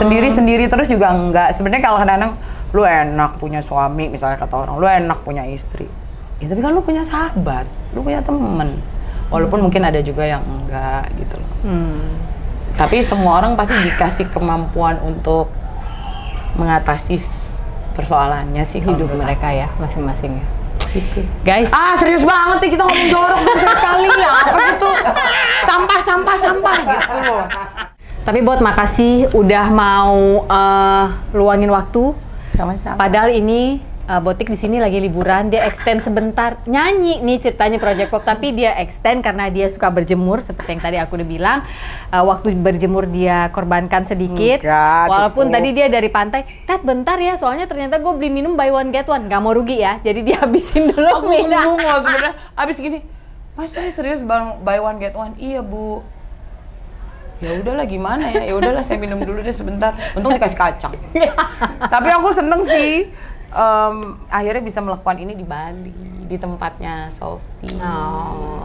Sendiri-sendiri terus juga enggak. Sebenarnya kalau kadang-kadang lu enak punya suami, misalnya kata orang, lu enak punya istri. Ya tapi kan lu punya sahabat, lu punya temen. Walaupun mungkin ada juga yang enggak gitu loh. Tapi semua orang pasti dikasih kemampuan untuk mengatasi persoalannya sih Hidup mereka ya, masing-masing ya. Gitu. Guys, serius banget nih kita ngomong jorok serius sekali ya. Apa gitu? Sampah gitu loh. tapi Bot makasih udah mau luangin waktu. Sama-sama. Padahal ini Botik di sini lagi liburan, dia extend sebentar nyanyi nih ceritanya Project Pop, tapi dia extend karena dia suka berjemur seperti yang tadi aku udah bilang. Waktu berjemur dia korbankan sedikit. Walaupun tadi dia dari pantai, Ted bentar ya, soalnya ternyata gue beli minum buy one get one, nggak mau rugi ya, jadi dia habisin dulu. Aku bingung loh sebenarnya, abis gini, Mas ini serius bang buy one get one? Iya Bu. Ya udahlah gimana ya, udahlah saya minum dulu deh sebentar. Untung dikasih kacang. Tapi aku seneng sih. Akhirnya bisa melakukan ini di Bali, di tempatnya Sophie.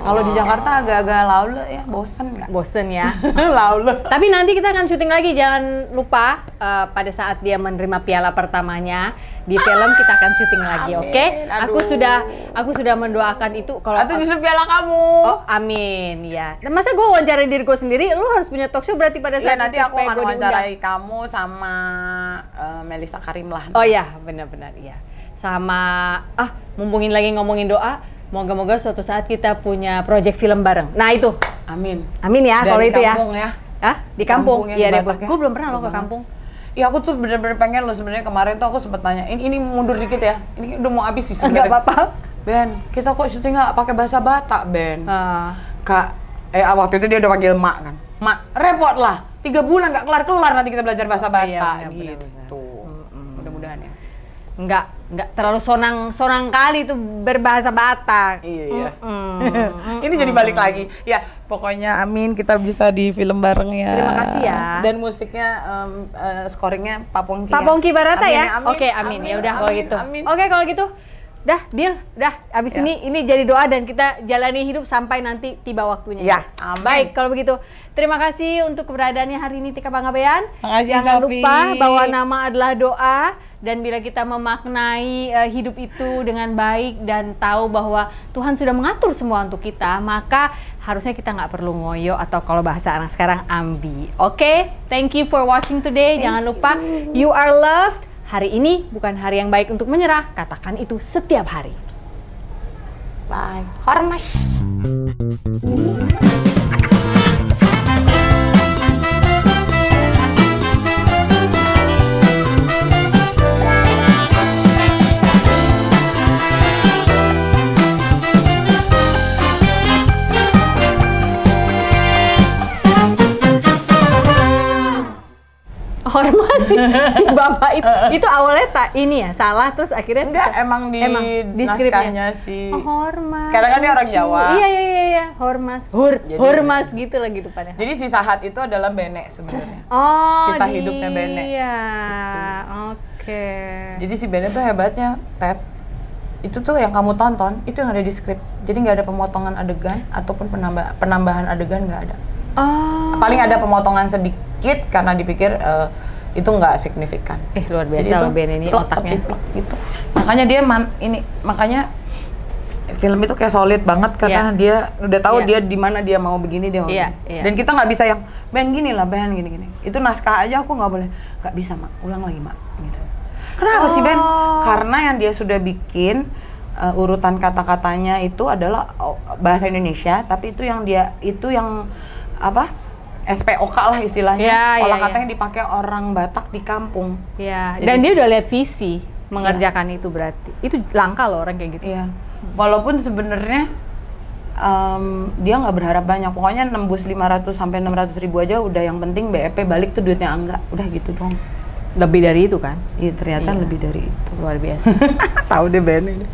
Kalau di Jakarta agak-agak laule ya, bosen nggak? Bosen ya. Laule. Tapi nanti kita akan syuting lagi, jangan lupa pada saat dia menerima piala pertamanya di film kita akan syuting lagi, oke? Aku sudah mendoakan itu kalau atau justru piala kamu. Oh, amin ya. Nah, masa gue wawancara diri gue sendiri, lu harus punya talk show berarti pada saat nanti aku akan wawancarai kamu sama Melissa Karim lah. Oh iya, benar-benar iya. Sama mumpungin lagi ngomongin doa, moga-moga suatu saat kita punya project film bareng. Nah itu. Amin. Amin ya kalau itu ya. Di kampung ya. Di kampung. Iya deh, ya? gue belum pernah lo ke kampung. Iya aku tuh bener-bener pengen loh sebenarnya. Kemarin tuh aku sempet tanya, ini mundur dikit ya, ini udah mau habis sih sebenarnya. Enggak apa-apa. Ben, kita kok syuting nggak pakai bahasa Batak, Ben? Kak, waktu itu dia udah panggil Mak kan. Mak, repot lah. 3 bulan nggak kelar-kelar nanti kita belajar bahasa Batak gitu. Mudah-mudahan ya. Enggak terlalu sonang kali tuh berbahasa Batak. Iya. Ini jadi balik lagi. Ya, pokoknya amin kita bisa di film bareng ya. Terima kasih ya. Dan musiknya scoringnya Pak Pongki. Pak Pongki Barata amin, ya. Amin, Oke, amin. Ya udah kalau gitu. Amin. Oke, kalau gitu. Dah, deal. Dah, abis ini jadi doa dan kita jalani hidup sampai nanti tiba waktunya. Ya, amin. Baik, kalau begitu. Terima kasih untuk keberadaannya hari ini Tika Pangabean. Makasih, Jangan Sophie. lupa bahwa nama adalah doa. Dan bila kita memaknai hidup itu dengan baik dan tahu bahwa Tuhan sudah mengatur semua untuk kita, maka harusnya kita nggak perlu ngoyo atau kalau bahasa anak sekarang ambi. Oke? Thank you for watching today. Jangan lupa, you are loved. Hari ini bukan hari yang baik untuk menyerah. Katakan itu setiap hari. Bye. Hormat. Hormat si bapak itu awalnya ini ya salah terus akhirnya enggak emang di naskahnya sih. Hormat. Karena kan dia orang Jawa. Iya. Hormas. Hormas gitu lagi depannya. Jadi si Sahat itu adalah Bene sebenarnya. Oh, kisah hidupnya Bene. Iya. Gitu. Oke. Jadi si Bene tuh hebatnya, Ted. itu tuh yang kamu tonton itu yang ada di skrip. Jadi nggak ada pemotongan adegan ataupun penambahan adegan, nggak ada. Paling ada pemotongan sedikit karena dipikir itu nggak signifikan. Luar biasa loh Ben ini otaknya. Gitu. Makanya dia makanya film itu kayak solid banget karena dia udah tahu dia di mana dia mau begini, dia mau begini. Dan kita nggak bisa yang Ben gini lah, Ben gini. Itu naskah aja aku nggak boleh, nggak bisa Mak, ulang lagi Mak gitu. Kenapa sih Ben? Karena yang dia sudah bikin urutan kata-katanya itu adalah bahasa Indonesia, tapi itu yang apa? SPOK lah istilahnya. Pola kata yang dipakai orang Batak di kampung. Dan dia udah lihat visi mengerjakan itu, berarti itu langka loh orang kayak gitu. Walaupun sebenarnya dia nggak berharap banyak, pokoknya nembus 500 sampai 600 ribu aja udah, yang penting BEP balik tuh duitnya Angga, udah gitu dong. Lebih dari itu kan? Iya ternyata lebih dari itu. Luar biasa. Tahu deh Ben ini.